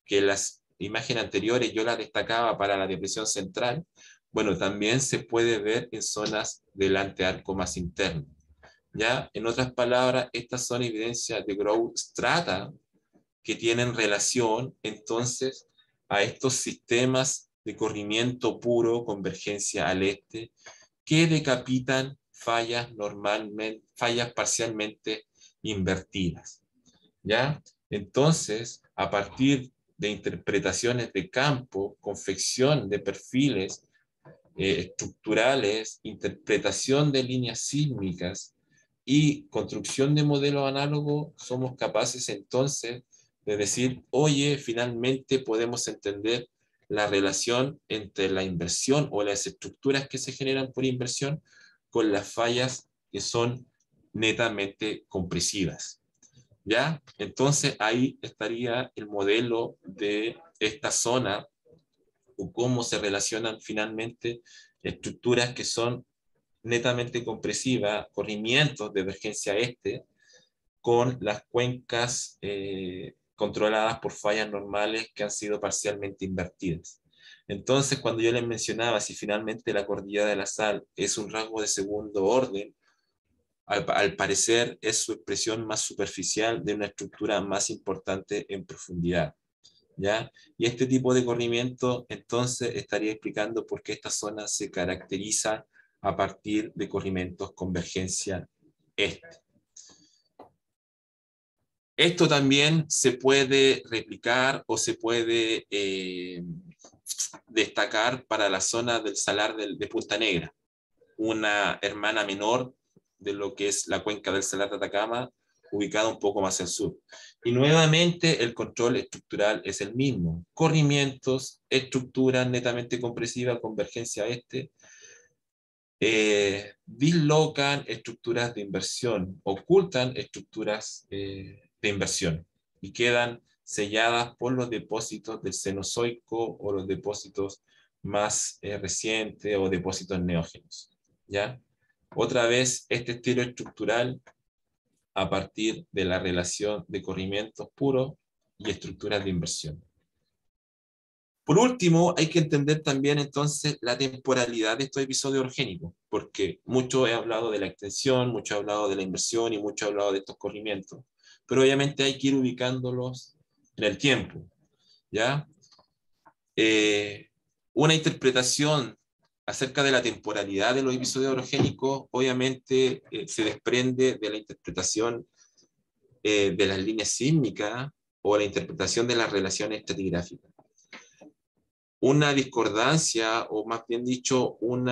que las imágenes anteriores yo la destacaba para la depresión central. Bueno, también se puede ver en zonas del antearco más interno, ¿ya? En otras palabras, estas son evidencias de growth strata que tienen relación entonces a estos sistemas de corrimiento puro, convergencia al este, que decapitan fallas parcialmente invertidas, ¿ya? Entonces, a partir de interpretaciones de campo, confección de perfiles estructurales, interpretación de líneas sísmicas y construcción de modelos análogos, somos capaces entonces de decir, oye, finalmente podemos entender la relación entre la inversión o las estructuras que se generan por inversión con las fallas que son netamente compresivas. ¿Ya? Entonces ahí estaría el modelo de esta zona o cómo se relacionan finalmente estructuras que son netamente compresivas, corrimientos de emergencia este, con las cuencas controladas por fallas normales que han sido parcialmente invertidas. Entonces, cuando yo les mencionaba si finalmente la cordillera de la sal es un rasgo de segundo orden, al parecer es su expresión más superficial de una estructura más importante en profundidad, ¿ya? Y este tipo de corrimiento entonces estaría explicando por qué esta zona se caracteriza a partir de corrimientos convergencia este. Esto también se puede replicar o se puede destacar para la zona del Salar de Punta Negra, una hermana menor de lo que es la cuenca del Salar de Atacama, ubicada un poco más al sur. Y nuevamente el control estructural es el mismo. Corrimientos, estructuras netamente compresivas, convergencia este, dislocan estructuras de inversión, ocultan estructuras de inversión y quedan selladas por los depósitos del Cenozoico o los depósitos más recientes o depósitos neógenos, ¿ya? Otra vez, este estilo estructural a partir de la relación de corrimientos puros y estructuras de inversión. Por último, hay que entender también entonces la temporalidad de estos episodios orogénicos, porque mucho he hablado de la extensión, mucho he hablado de la inversión y mucho he hablado de estos corrimientos, pero obviamente hay que ir ubicándolos en el tiempo, ¿ya? Una interpretación acerca de la temporalidad de los episodios orogénicos obviamente se desprende de la interpretación de las líneas sísmicas o la interpretación de las relaciones estratigráficas. Una discordancia, o más bien dicho, un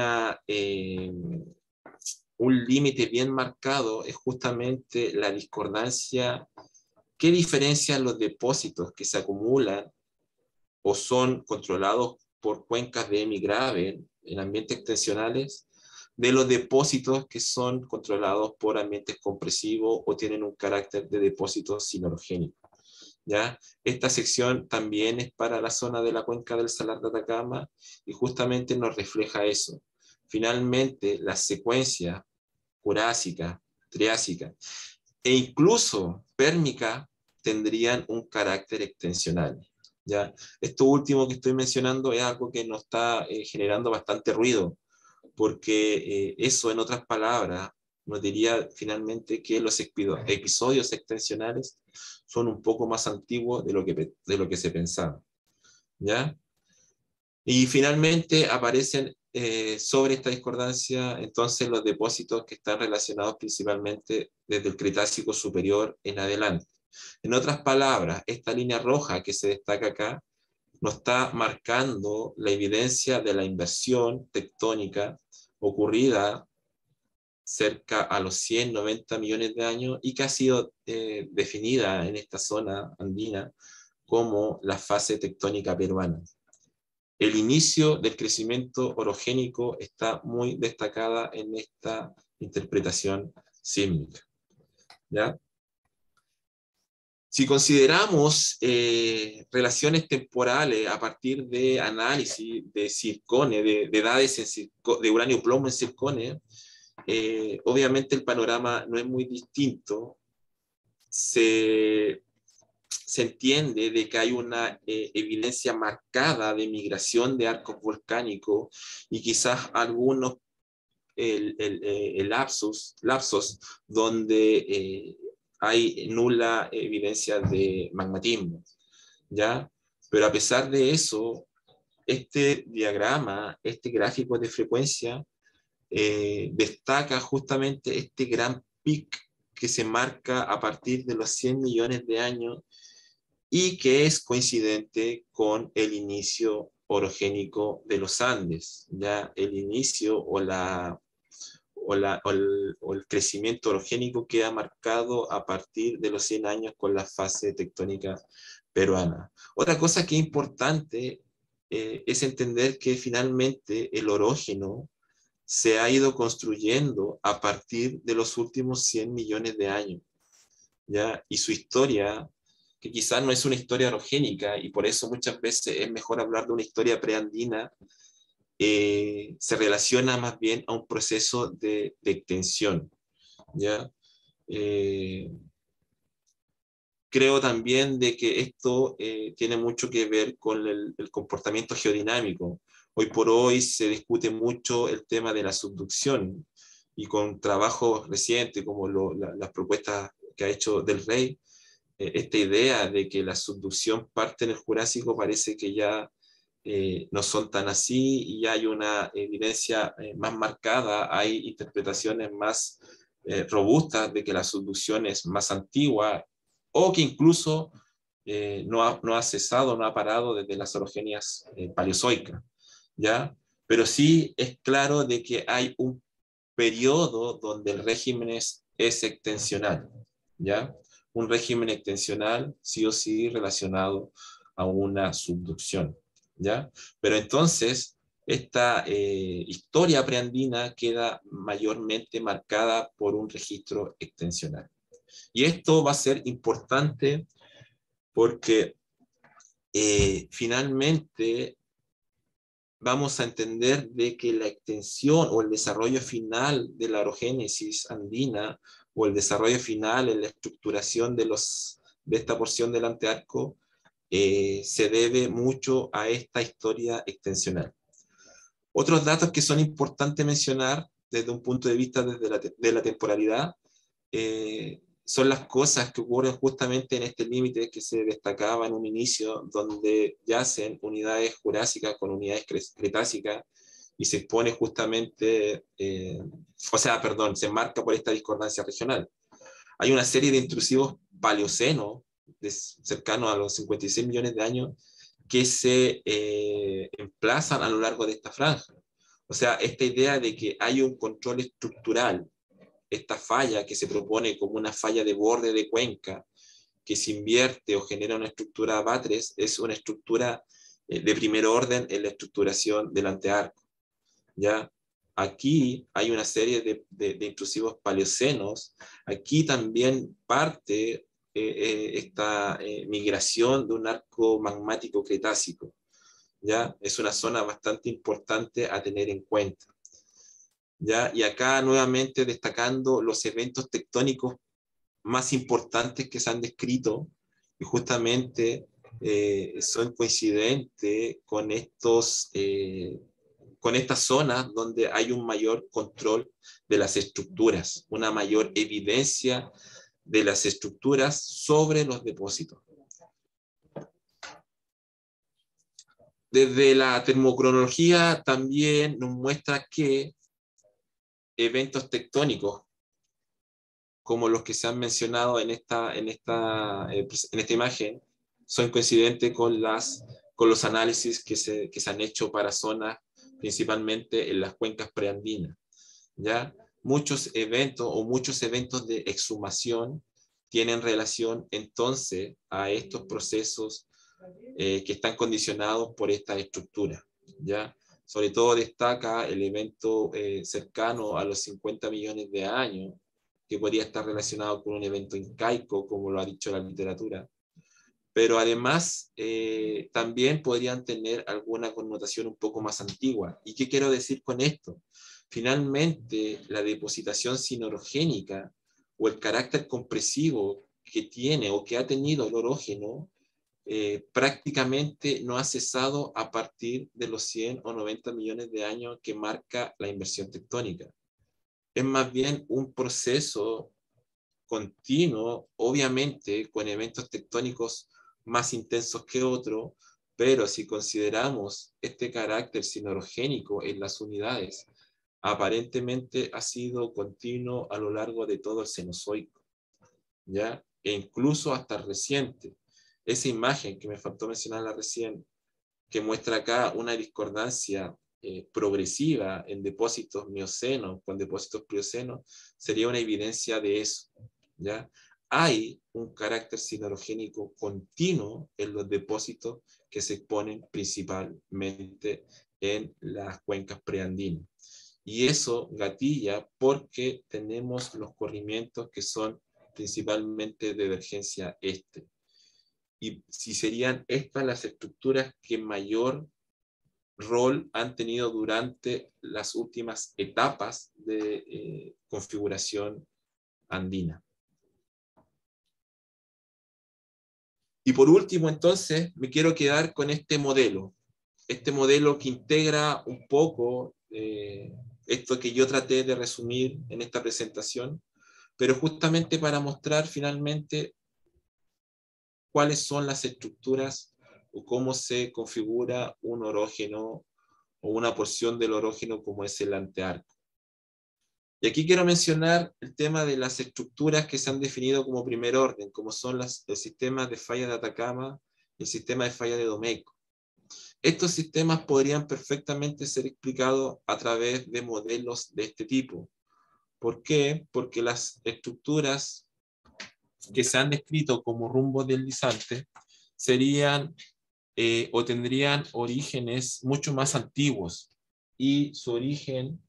límite bien marcado es justamente la discordancia que diferencia los depósitos que se acumulan o son controlados por cuencas de Emi-Graben en ambientes extensionales de los depósitos que son controlados por ambientes compresivos o tienen un carácter de depósitos sinorogénicos. ¿Ya? Esta sección también es para la zona de la cuenca del Salar de Atacama y justamente nos refleja eso. Finalmente, las secuencias jurásica, triásica e incluso pérmica tendrían un carácter extensional. ¿Ya? Esto último que estoy mencionando es algo que nos está generando bastante ruido, porque eso, en otras palabras, nos diría finalmente que los episodios extensionales son un poco más antiguos de lo que se pensaba. ¿Ya? Y finalmente aparecen sobre esta discordancia entonces los depósitos que están relacionados principalmente desde el Cretácico superior en adelante. En otras palabras, esta línea roja que se destaca acá nos está marcando la evidencia de la inversión tectónica ocurrida cerca a los 190 millones de años y que ha sido definida en esta zona andina como la fase tectónica peruana. El inicio del crecimiento orogénico está muy destacada en esta interpretación sísmica. ¿Ya? Si consideramos relaciones temporales a partir de análisis de circones, de edades de uranio-plomo en circones, obviamente el panorama no es muy distinto. Se entiende de que hay una evidencia marcada de migración de arcos volcánicos y quizás algunos lapsos donde hay nula evidencia de magmatismo, ¿ya? Pero a pesar de eso, este diagrama, este gráfico de frecuencia, destaca justamente este gran pic que se marca a partir de los 100 millones de años y que es coincidente con el inicio orogénico de los Andes, ya el inicio o el crecimiento orogénico queda marcado a partir de los 100 años con la fase tectónica peruana. Otra cosa que es importante es entender que finalmente el orógeno se ha ido construyendo a partir de los últimos 100 millones de años, ¿ya? Y su historia, que quizás no es una historia orogénica, y por eso muchas veces es mejor hablar de una historia preandina, se relaciona más bien a un proceso de extensión, ¿ya? Creo también de que esto tiene mucho que ver con el comportamiento geodinámico. Hoy por hoy se discute mucho el tema de la subducción y con trabajos recientes como las propuestas que ha hecho Del Rey, esta idea de que la subducción parte en el Jurásico parece que ya no son tan así y hay una evidencia más marcada, hay interpretaciones más robustas de que la subducción es más antigua o que incluso no ha cesado, no ha parado desde las orogenias paleozoicas, ¿ya? Pero sí es claro de que hay un periodo donde el régimen es extensional, ¿ya? Un régimen extensional sí o sí relacionado a una subducción, ¿ya? Pero entonces esta historia preandina queda mayormente marcada por un registro extensional. Y esto va a ser importante porque finalmente vamos a entender de que la extensión o el desarrollo final de la orogénesis andina o el desarrollo final en la estructuración de esta porción del antearco se debe mucho a esta historia extensional. Otros datos que son importantes mencionar desde un punto de vista de la temporalidad son las cosas que ocurren justamente en este límite que se destacaba en un inicio, donde yacen unidades jurásicas con unidades cretácicas y se expone justamente, se enmarca por esta discordancia regional. Hay una serie de intrusivos paleocenos cercanos a los 56 millones de años que se emplazan a lo largo de esta franja. O sea, esta idea de que hay un control estructural, esta falla que se propone como una falla de borde de cuenca, que se invierte o genera una estructura Batres, es una estructura de primer orden en la estructuración del antearco. ¿Ya? Aquí hay una serie de intrusivos paleocenos. Aquí también parte esta migración de un arco magmático cretácico. ¿Ya? Es una zona bastante importante a tener en cuenta. ¿Ya? Y acá nuevamente destacando los eventos tectónicos más importantes que se han descrito y justamente son coincidentes con con estas zonas donde hay un mayor control de las estructuras, una mayor evidencia de las estructuras sobre los depósitos. Desde la termocronología también nos muestra que eventos tectónicos, como los que se han mencionado en esta imagen, son coincidentes con los análisis que se han hecho para zonas, principalmente en las cuencas preandinas. ¿Ya? Muchos eventos de exhumación tienen relación entonces a estos procesos que están condicionados por esta estructura. ¿Ya? Sobre todo destaca el evento cercano a los 50 millones de años, que podría estar relacionado con un evento incaico, como lo ha dicho la literatura. Pero además también podrían tener alguna connotación un poco más antigua. ¿Y qué quiero decir con esto? Finalmente, la depositación sinorogénica o el carácter compresivo que tiene o que ha tenido el orógeno prácticamente no ha cesado a partir de los 100 o 90 millones de años que marca la inversión tectónica. Es más bien un proceso continuo, obviamente con eventos tectónicos más intensos que otros, pero si consideramos este carácter sinorogénico en las unidades, aparentemente ha sido continuo a lo largo de todo el Cenozoico, ¿ya? E incluso hasta reciente. Esa imagen que me faltó mencionarla recién, que muestra acá una discordancia progresiva en depósitos miocenos con depósitos pliocenos, sería una evidencia de eso. ¿Ya? Hay un carácter sinorogénico continuo en los depósitos que se exponen principalmente en las cuencas preandinas. Y eso gatilla porque tenemos los corrimientos que son principalmente de divergencia este. Y si serían estas las estructuras que mayor rol han tenido durante las últimas etapas de configuración andina. Y por último, entonces, me quiero quedar con este modelo que integra un poco esto que yo traté de resumir en esta presentación, pero justamente para mostrar finalmente cuáles son las estructuras o cómo se configura un orógeno o una porción del orógeno como es el antearco. Y aquí quiero mencionar el tema de las estructuras que se han definido como primer orden, como son el sistema de falla de Atacama y el sistema de falla de Domeyko. Estos sistemas podrían perfectamente ser explicados a través de modelos de este tipo. ¿Por qué? Porque las estructuras que se han descrito como rumbos deslizantes serían o tendrían orígenes mucho más antiguos y su origen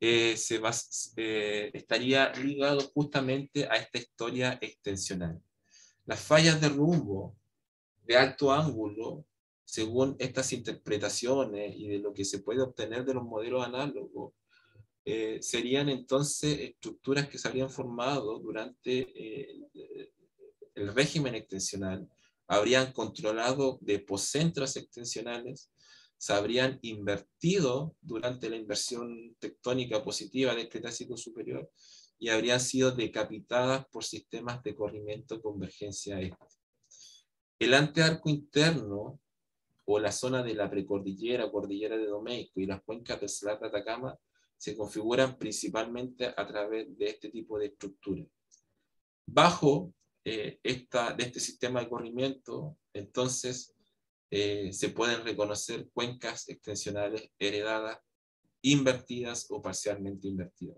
estaría ligado justamente a esta historia extensional. Las fallas de rumbo de alto ángulo, según estas interpretaciones y de lo que se puede obtener de los modelos análogos, serían entonces estructuras que se habrían formado durante el régimen extensional habrían controlado depocentros extensionales, se habrían invertido durante la inversión tectónica positiva del Cretácico superior y habrían sido decapitadas por sistemas de corrimiento convergencia este. El antearco interno, o la zona de la precordillera o cordillera de Domeyko y las cuencas del Salar de Atacama, se configuran principalmente a través de este tipo de estructuras. Bajo de este sistema de corrimiento, entonces, se pueden reconocer cuencas extensionales heredadas, invertidas o parcialmente invertidas.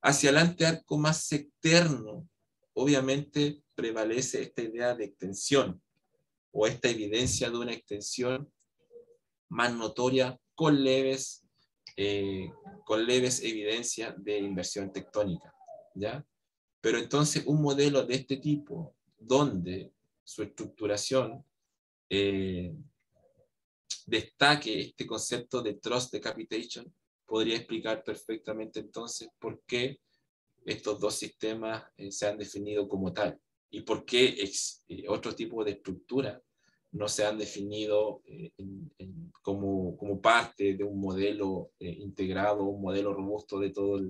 Hacia el antearco más externo, obviamente prevalece esta idea de extensión, o esta evidencia de una extensión más notoria con leves evidencias de inversión tectónica, ¿ya? Pero entonces un modelo de este tipo, donde su estructuración destaque este concepto de thrust decapitation, podría explicar perfectamente entonces por qué estos dos sistemas se han definido como tal y por qué otro tipo de estructura no se han definido como parte de un modelo integrado, un modelo robusto de todo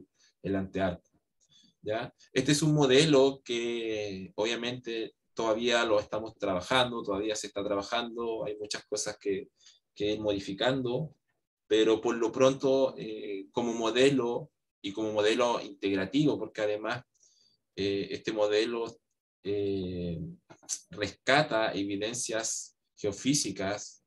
el antearco. ¿Ya? Este es un modelo que obviamente todavía lo estamos trabajando, todavía se está trabajando, hay muchas cosas que ir modificando, pero por lo pronto como modelo y como modelo integrativo, porque además este modelo rescata evidencias geofísicas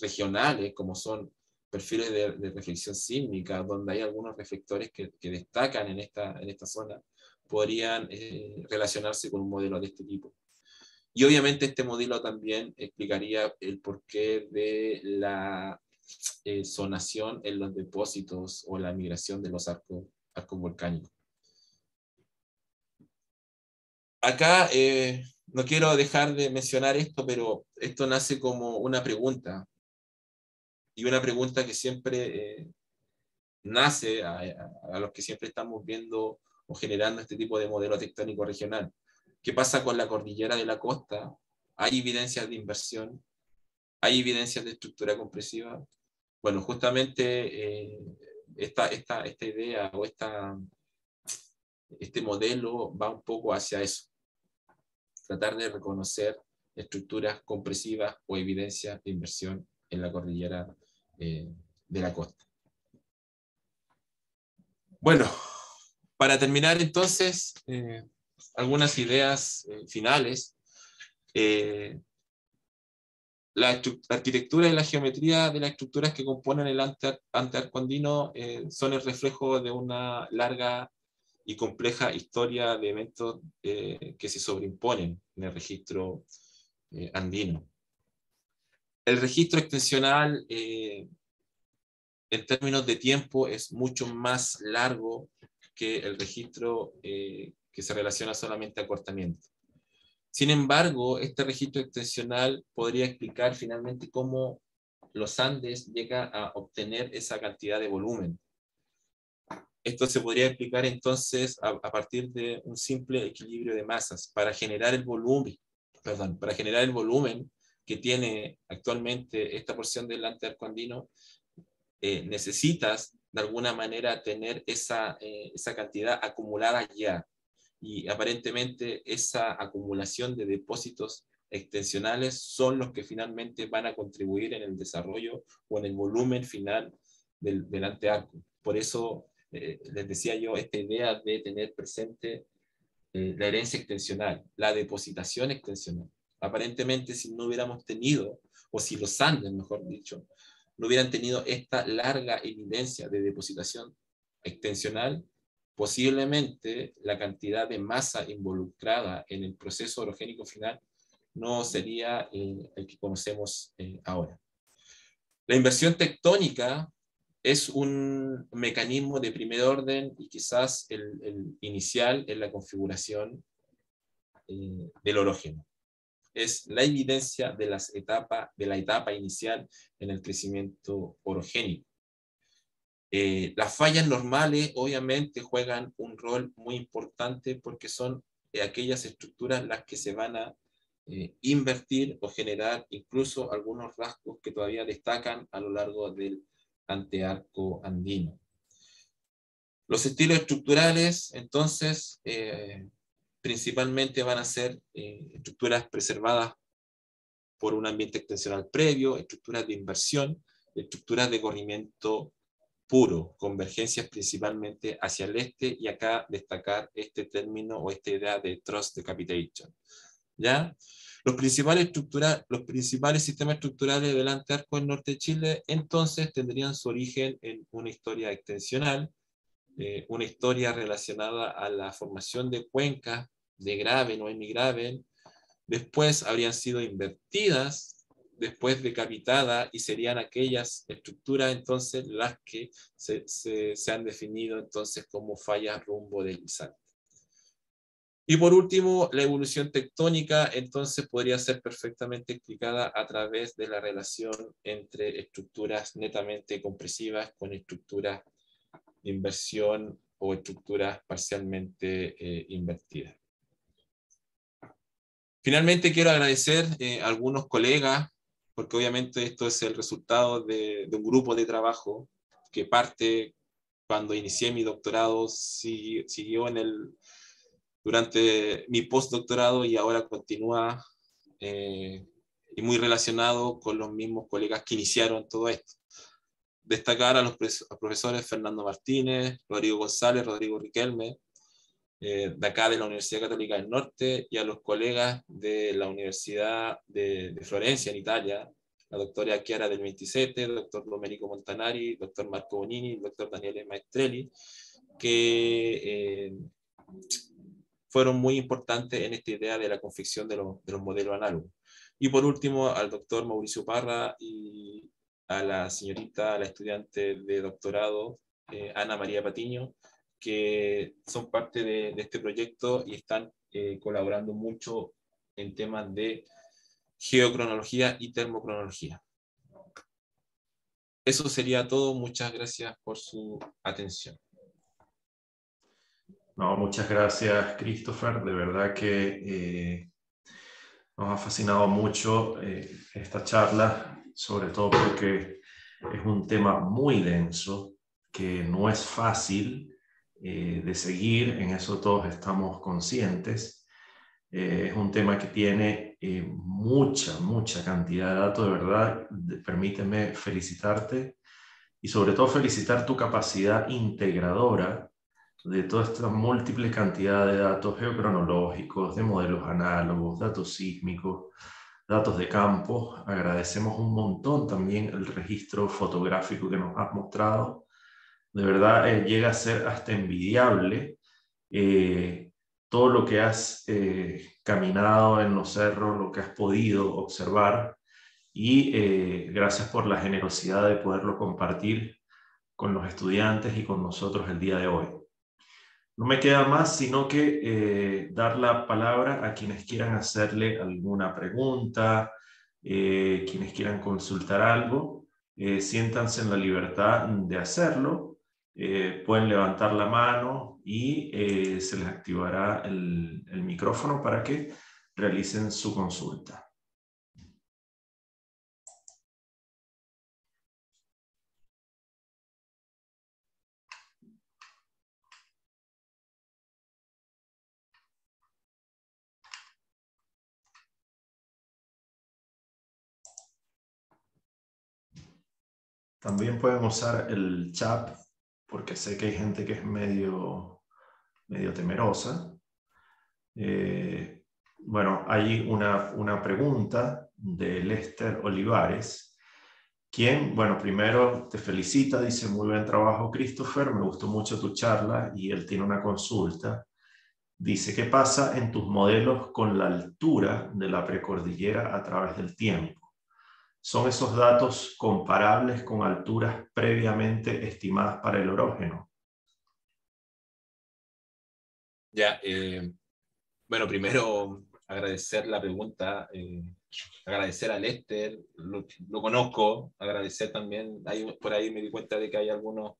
regionales, como son perfiles de reflexión sísmica, donde hay algunos reflectores que destacan en esta zona, podrían relacionarse con un modelo de este tipo. Y obviamente este modelo también explicaría el porqué de la zonación en los depósitos o la migración de los arcos volcánicos. Acá no quiero dejar de mencionar esto, pero esto nace como una pregunta, y una pregunta que siempre nace a los que siempre estamos viendo o generando este tipo de modelo tectónico regional. ¿Qué pasa con la cordillera de la costa? ¿Hay evidencias de inversión? ¿Hay evidencias de estructura compresiva? Bueno, justamente esta idea o este modelo va un poco hacia eso. Tratar de reconocer estructuras compresivas o evidencias de inversión en la cordillera de la costa. Bueno, para terminar entonces, algunas ideas finales. La arquitectura y la geometría de las estructuras que componen el antearco andino son el reflejo de una larga y compleja historia de eventos que se sobreimponen en el registro andino. El registro extensional en términos de tiempo es mucho más largo que el registro que se relaciona solamente a acortamiento. Sin embargo, este registro extensional podría explicar finalmente cómo los Andes llegan a obtener esa cantidad de volumen. Esto se podría explicar entonces a partir de un simple equilibrio de masas. Para generar el volumen que tiene actualmente esta porción del antearco andino, necesitas de alguna manera tener esa cantidad acumulada ya. Y aparentemente esa acumulación de depósitos extensionales son los que finalmente van a contribuir en el desarrollo o en el volumen final del antearco. Por eso les decía yo esta idea de tener presente la herencia extensional, la depositación extensional. Aparentemente, si no hubiéramos tenido, o si los Andes, mejor dicho, no hubieran tenido esta larga evidencia de depositación extensional, posiblemente la cantidad de masa involucrada en el proceso orogénico final no sería el que conocemos ahora. La inversión tectónica es un mecanismo de primer orden y quizás el inicial en la configuración del orógeno. Es la evidencia de la etapa inicial en el crecimiento orogénico. Las fallas normales obviamente juegan un rol muy importante porque son aquellas estructuras las que se van a invertir o generar incluso algunos rasgos que todavía destacan a lo largo del antearco andino. Los estilos estructurales, entonces, principalmente van a ser estructuras preservadas por un ambiente extensional previo, estructuras de inversión, estructuras de corrimiento puro, convergencias principalmente hacia el este, y acá destacar este término o esta idea de thrust decapitation. ¿Ya? Los principales sistemas estructurales del antearco del norte de Chile, entonces, tendrían su origen en una historia extensional, una historia relacionada a la formación de cuencas de graben o hemigraben. Después habrían sido invertidas, después decapitadas, y serían aquellas estructuras entonces las que se han definido entonces como fallas rumbo deslizante. Y por último, la evolución tectónica entonces podría ser perfectamente explicada a través de la relación entre estructuras netamente compresivas con estructuras de inversión o estructuras parcialmente invertidas. Finalmente quiero agradecer a algunos colegas, porque obviamente esto es el resultado de un grupo de trabajo que parte cuando inicié mi doctorado, siguió durante mi postdoctorado y ahora continúa y muy relacionado con los mismos colegas que iniciaron todo esto. Destacar a los profesores Fernando Martínez, Rodrigo González, Rodrigo Riquelme, de acá de la Universidad Católica del Norte, y a los colegas de la Universidad de Florencia, en Italia, la doctora Chiara del 27, el doctor Domenico Montanari, el doctor Marco Bonini, el doctor Daniele Maestrelli, que fueron muy importantes en esta idea de la confección de los modelos análogos. Y por último, al doctor Mauricio Parra y a la señorita, la estudiante de doctorado, Ana María Patiño, que son parte de este proyecto y están colaborando mucho en temas de geocronología y termocronología. Eso sería todo. Muchas gracias por su atención. No, muchas gracias, Christopher. De verdad que nos ha fascinado mucho esta charla, sobre todo porque es un tema muy denso, que no es fácil de seguir, en eso todos estamos conscientes. Es un tema que tiene mucha cantidad de datos, de verdad. Permíteme felicitarte y sobre todo felicitar tu capacidad integradora de toda esta múltiple cantidad de datos geocronológicos, de modelos análogos, datos sísmicos, datos de campo. Agradecemos un montón también el registro fotográfico que nos has mostrado. De verdad llega a ser hasta envidiable todo lo que has caminado en los cerros, lo que has podido observar, y gracias por la generosidad de poderlo compartir con los estudiantes y con nosotros el día de hoy. No me queda más sino que dar la palabra a quienes quieran hacerle alguna pregunta, quienes quieran consultar algo. Siéntanse en la libertad de hacerlo. Pueden levantar la mano y se les activará el micrófono para que realicen su consulta. También pueden usar el chat, porque sé que hay gente que es medio temerosa. Bueno, hay una pregunta de Lester Olivares, quien, bueno, primero te felicita, dice: muy buen trabajo, Christopher, me gustó mucho tu charla, y él tiene una consulta. Dice: ¿qué pasa en tus modelos con la altura de la precordillera a través del tiempo? ¿Son esos datos comparables con alturas previamente estimadas para el orógeno? Ya, bueno, primero agradecer la pregunta, agradecer a Lester, lo conozco, agradecer también, por ahí me di cuenta de que hay algunos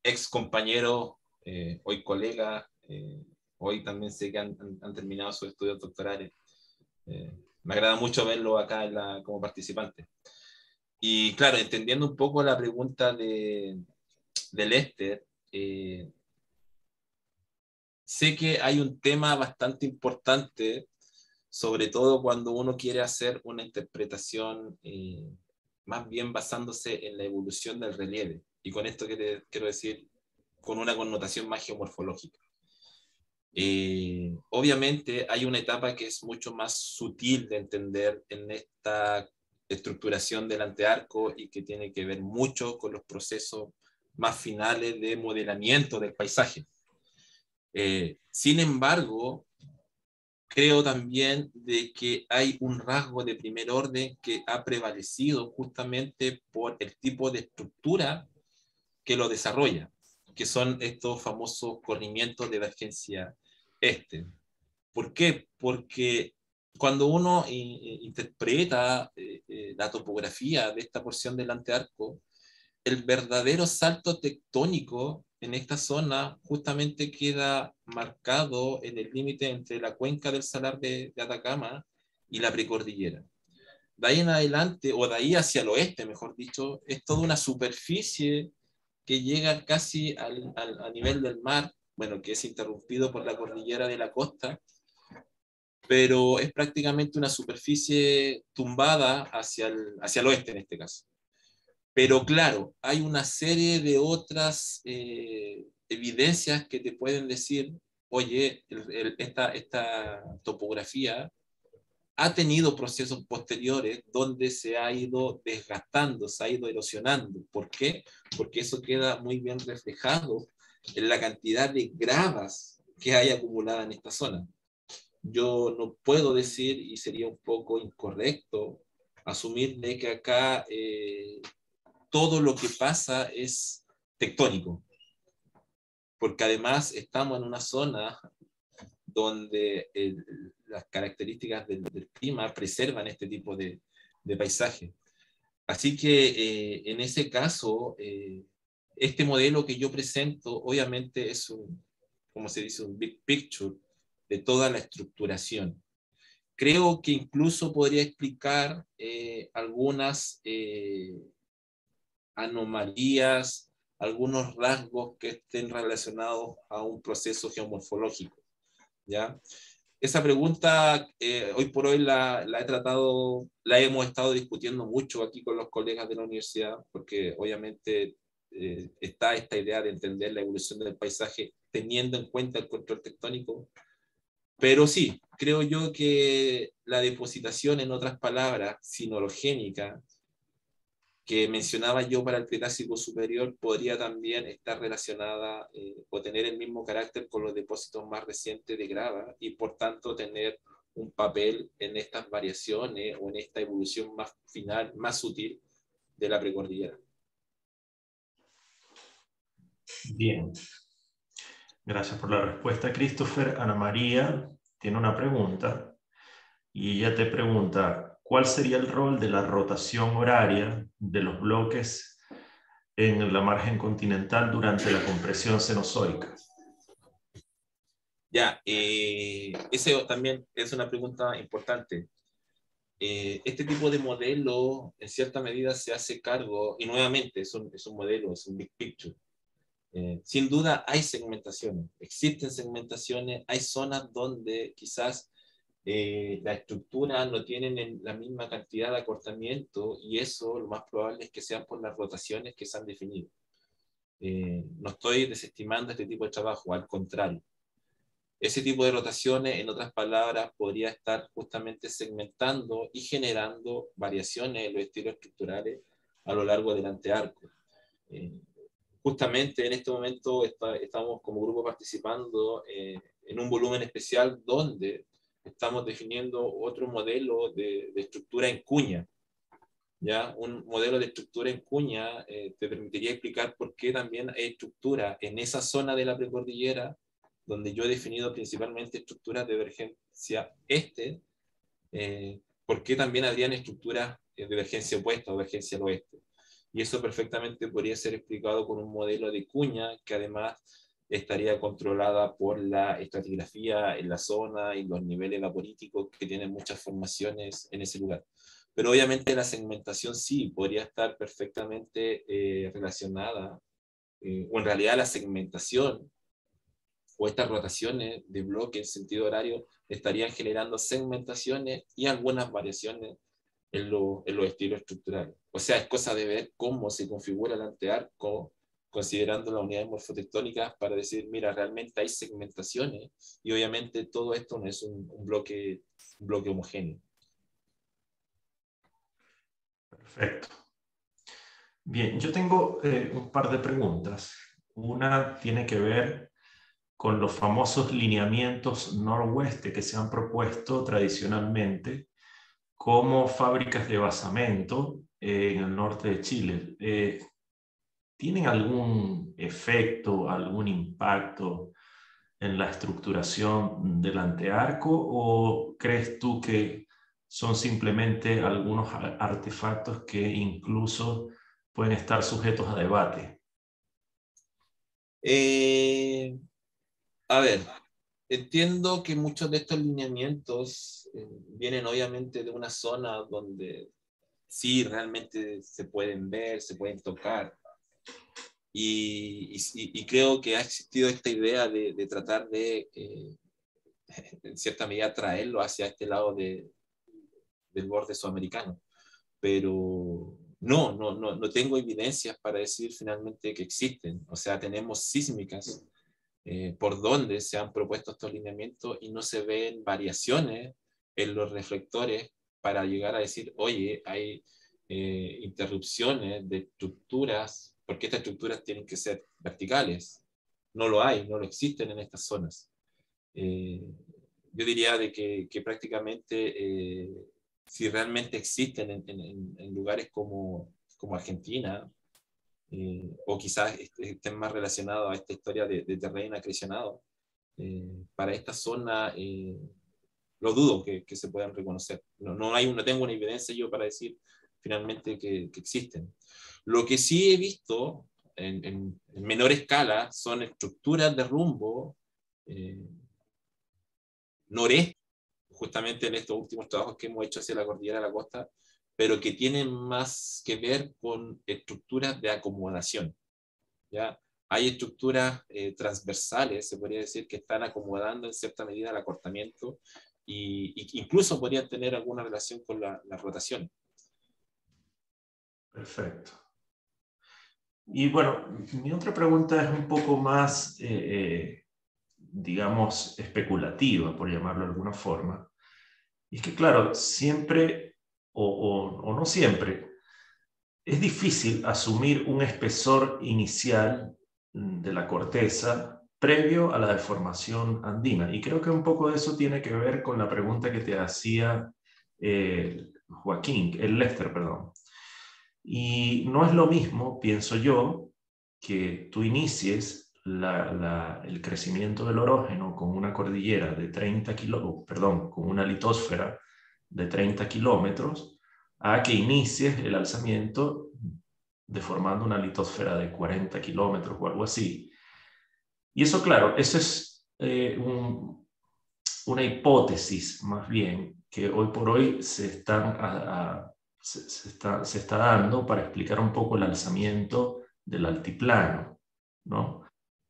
ex compañeros, hoy colegas, hoy también sé que han terminado sus estudios doctorales. Me agrada mucho verlo acá como participante. Y claro, entendiendo un poco la pregunta de Lester, sé que hay un tema bastante importante, sobre todo cuando uno quiere hacer una interpretación más bien basándose en la evolución del relieve. Y con esto quiero decir con una connotación más geomorfológica. Obviamente hay una etapa que es mucho más sutil de entender en esta estructuración del antearco y que tiene que ver mucho con los procesos más finales de modelamiento del paisaje. Sin embargo, creo también de que hay un rasgo de primer orden que ha prevalecido justamente por el tipo de estructura que lo desarrolla, que son estos famosos corrimientos de divergencia este. ¿Por qué? Porque cuando uno interpreta la topografía de esta porción del antearco, el verdadero salto tectónico en esta zona justamente queda marcado en el límite entre la cuenca del Salar de Atacama y la precordillera. De ahí en adelante, o de ahí hacia el oeste, mejor dicho, es toda una superficie que llega casi a nivel del mar, bueno, que es interrumpido por la cordillera de la costa, pero es prácticamente una superficie tumbada hacia el oeste en este caso. Pero claro, hay una serie de otras evidencias que te pueden decir, oye, esta topografía ha tenido procesos posteriores donde se ha ido desgastando, se ha ido erosionando. ¿Por qué? Porque eso queda muy bien reflejado en la cantidad de gravas que hay acumulada en esta zona. Yo no puedo decir, y sería un poco incorrecto, asumir de que acá todo lo que pasa es tectónico, porque además estamos en una zona donde las características del clima preservan este tipo de paisaje. Así que en ese caso, este modelo que yo presento obviamente es como se dice, un big picture de toda la estructuración. Creo que incluso podría explicar algunas anomalías, algunos rasgos que estén relacionados a un proceso geomorfológico, ¿ya? Esa pregunta hoy por hoy la he tratado, la hemos estado discutiendo mucho aquí con los colegas de la universidad, porque obviamente está esta idea de entender la evolución del paisaje teniendo en cuenta el control tectónico, pero sí, creo yo que la depositación, en otras palabras, sinologénica, que mencionaba yo para el Cretácico superior, podría también estar relacionada o tener el mismo carácter con los depósitos más recientes de grava y por tanto tener un papel en estas variaciones o en esta evolución más final, más sutil de la precordillera. Bien, gracias por la respuesta, Christopher. Ana María tiene una pregunta y ella te pregunta, ¿cuál sería el rol de la rotación horaria de los bloques en la margen continental durante la compresión cenozoica? Ya, ese también es una pregunta importante. Este tipo de modelo, en cierta medida, se hace cargo, y nuevamente es un modelo, es un big picture. Sin duda hay segmentaciones, existen segmentaciones, hay zonas donde quizás la estructura no tienen la misma cantidad de acortamiento y eso lo más probable es que sean por las rotaciones que se han definido. No estoy desestimando este tipo de trabajo, al contrario. Ese tipo de rotaciones, en otras palabras, podría estar justamente segmentando y generando variaciones en los estilos estructurales a lo largo del antearco. Justamente en este momento estamos como grupo participando en un volumen especial donde estamos definiendo otro modelo de estructura en cuña. ¿Ya? Un modelo de estructura en cuña te permitiría explicar por qué también hay estructura en esa zona de la precordillera donde yo he definido principalmente estructuras de divergencia este, por qué también habrían estructuras de divergencia opuesta o divergencia al oeste. Y eso perfectamente podría ser explicado con un modelo de cuña que además estaría controlada por la estratigrafía en la zona y los niveles vaporíticos que tienen muchas formaciones en ese lugar. Pero obviamente la segmentación sí podría estar perfectamente relacionada, o en realidad la segmentación o estas rotaciones de bloque en sentido horario estarían generando segmentaciones y algunas variaciones en los estilos estructurales. O sea, es cosa de ver cómo se configura el antearco considerando las unidades morfotectónicas para decir, mira, realmente hay segmentaciones y obviamente todo esto no es un bloque homogéneo. Perfecto. Bien, yo tengo un par de preguntas. Una tiene que ver con los famosos lineamientos noroeste que se han propuesto tradicionalmente como fábricas de basamento en el norte de Chile. ¿Tienen algún efecto, algún impacto en la estructuración del antearco o crees tú que son simplemente algunos artefactos que incluso pueden estar sujetos a debate? A ver, entiendo que muchos de estos lineamientos vienen obviamente de una zona donde sí realmente se pueden ver, se pueden tocar. Y creo que ha existido esta idea de tratar de, en cierta medida, traerlo hacia este lado del borde sudamericano. Pero no tengo evidencias para decir finalmente que existen. O sea, tenemos sísmicas por donde se han propuesto estos lineamientos y no se ven variaciones en los reflectores para llegar a decir, oye, hay interrupciones de estructuras, porque estas estructuras tienen que ser verticales. No lo hay, no lo existen en estas zonas. Eh, yo diría de que prácticamente si realmente existen en lugares como Argentina, o quizás estén más relacionados a esta historia de terreno acrecionado, para esta zona lo dudo que se puedan reconocer. No tengo una evidencia yo para decir finalmente que existen. Lo que sí he visto en menor escala son estructuras de rumbo noreste, justamente en estos últimos trabajos que hemos hecho hacia la cordillera de la costa, pero que tienen más que ver con estructuras de acomodación. ¿Ya? Hay estructuras transversales, se podría decir, que están acomodando en cierta medida el acortamiento y incluso podrían tener alguna relación con la rotación. Perfecto. Y bueno, mi otra pregunta es un poco más, digamos, especulativa, por llamarlo de alguna forma. Y es que, claro, siempre, o no siempre, es difícil asumir un espesor inicial de la corteza previo a la deformación andina. Y creo que un poco de eso tiene que ver con la pregunta que te hacía Lester, perdón. Y no es lo mismo, pienso yo, que tú inicies el crecimiento del orógeno con una cordillera de 30 kilómetros, perdón, con una litósfera de 30 kilómetros, a que inicies el alzamiento deformando una litósfera de 40 kilómetros o algo así. Y eso, claro, eso es una hipótesis más bien que hoy por hoy se está dando para explicar un poco el alzamiento del altiplano, ¿no?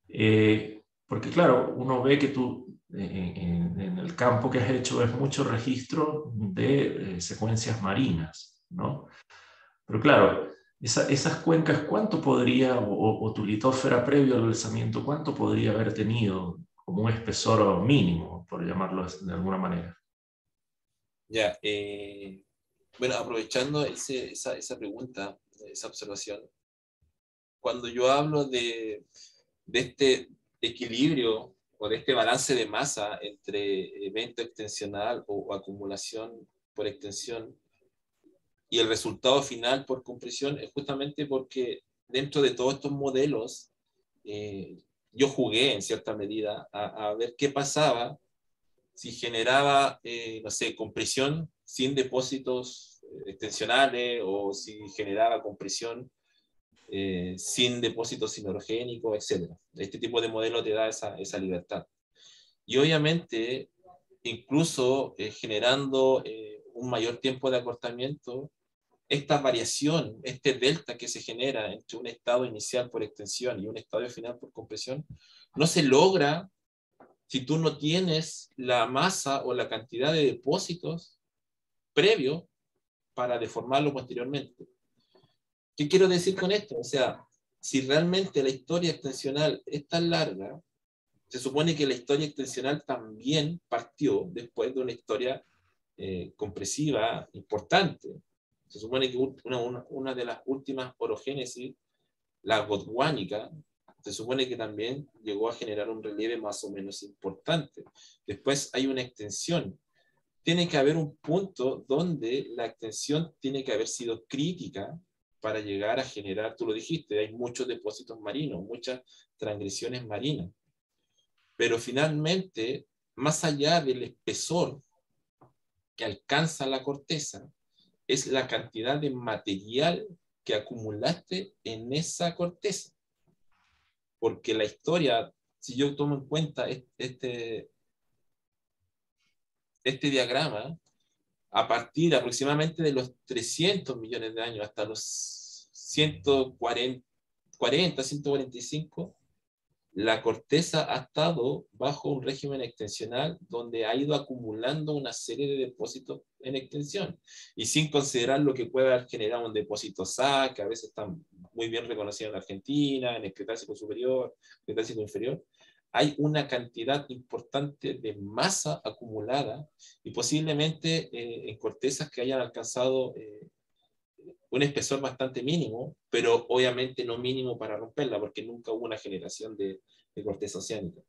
Porque claro, uno ve que tú en el campo que has hecho es mucho registro de secuencias marinas, ¿no? Pero claro, esas cuencas, ¿cuánto podría, o tu litósfera previo al alzamiento, cuánto podría haber tenido como un espesor mínimo, por llamarlo de alguna manera? Ya, bueno, aprovechando esa pregunta, esa observación, cuando yo hablo de este equilibrio o de este balance de masa entre evento extensional o acumulación por extensión y el resultado final por compresión, es justamente porque dentro de todos estos modelos yo jugué en cierta medida a ver qué pasaba si generaba, no sé, compresión sin depósitos extensionales o si generaba compresión sin depósitos siderogénicos, etc. Este tipo de modelo te da esa libertad. Y obviamente, incluso generando un mayor tiempo de acortamiento, esta variación, este delta que se genera entre un estado inicial por extensión y un estado final por compresión, no se logra si tú no tienes la masa o la cantidad de depósitos previo para deformarlo posteriormente. ¿Qué quiero decir con esto? O sea, si realmente la historia extensional es tan larga, se supone que la historia extensional también partió después de una historia compresiva importante. Se supone que una de las últimas orogénesis, la gondwanica, se supone que también llegó a generar un relieve más o menos importante. Después hay una extensión. Tiene que haber un punto donde la extensión tiene que haber sido crítica para llegar a generar, tú lo dijiste, hay muchos depósitos marinos, muchas transgresiones marinas. Pero finalmente, más allá del espesor que alcanza la corteza, es la cantidad de material que acumulaste en esa corteza. Porque la historia, si yo tomo en cuenta este diagrama, a partir aproximadamente de los 300 millones de años hasta los 145, la corteza ha estado bajo un régimen extensional donde ha ido acumulando una serie de depósitos en extensión. Y sin considerar lo que puede haber generado un depósito SA, que a veces están muy bien reconocidos en Argentina, en el Cretácico superior, Cretácico inferior, hay una cantidad importante de masa acumulada y posiblemente en cortezas que hayan alcanzado un espesor bastante mínimo, pero obviamente no mínimo para romperla, porque nunca hubo una generación de corteza oceánica.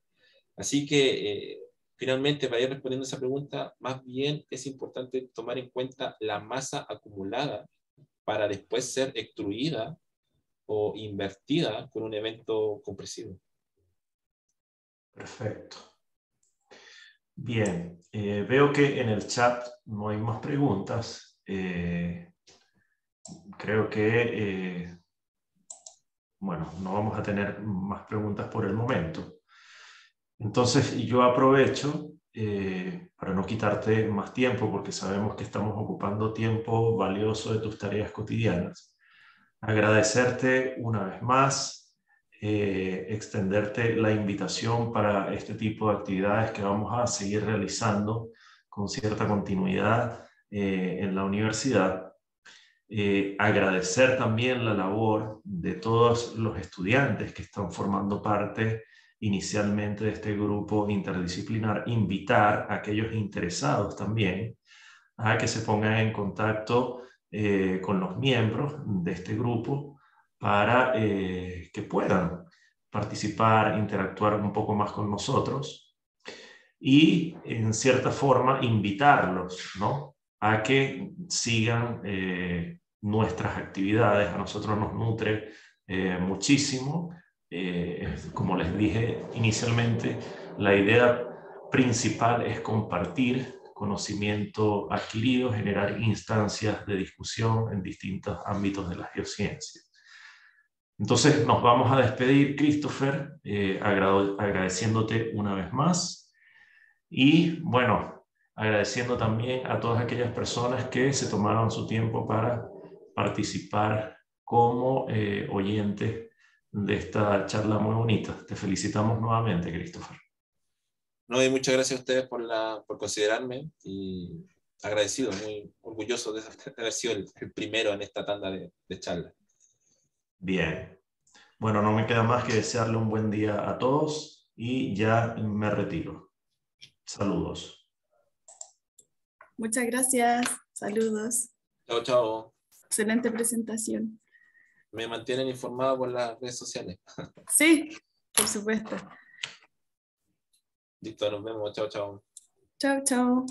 Así que, finalmente, para ir respondiendo a esa pregunta, más bien es importante tomar en cuenta la masa acumulada para después ser extruida o invertida con un evento compresivo. Perfecto. Bien, veo que en el chat no hay más preguntas. Creo que, bueno, no vamos a tener más preguntas por el momento. Entonces, yo aprovecho, para no quitarte más tiempo, porque sabemos que estamos ocupando tiempo valioso de tus tareas cotidianas, agradecerte una vez más, extenderte la invitación para este tipo de actividades que vamos a seguir realizando con cierta continuidad en la universidad. Agradecer también la labor de todos los estudiantes que están formando parte inicialmente de este grupo interdisciplinar, invitar a aquellos interesados también a que se pongan en contacto con los miembros de este grupo para que puedan participar, interactuar un poco más con nosotros y en cierta forma invitarlos, ¿no?, a que sigan nuestras actividades. A nosotros nos nutre muchísimo. Como les dije inicialmente, la idea principal es compartir conocimiento adquirido, generar instancias de discusión en distintos ámbitos de las geociencias. Entonces nos vamos a despedir, Christopher, agradeciéndote una vez más y, bueno, agradeciendo también a todas aquellas personas que se tomaron su tiempo para participar como oyentes de esta charla muy bonita. Te felicitamos nuevamente, Christopher. No, y muchas gracias a ustedes por considerarme y agradecido, muy orgulloso de haber sido el primero en esta tanda de charlas. Bien. Bueno, no me queda más que desearle un buen día a todos y ya me retiro. Saludos. Muchas gracias. Saludos. Chao, chao. Excelente presentación. Me mantienen informado por las redes sociales. Sí, por supuesto. Listo, nos vemos. Chao, chao. Chao, chao.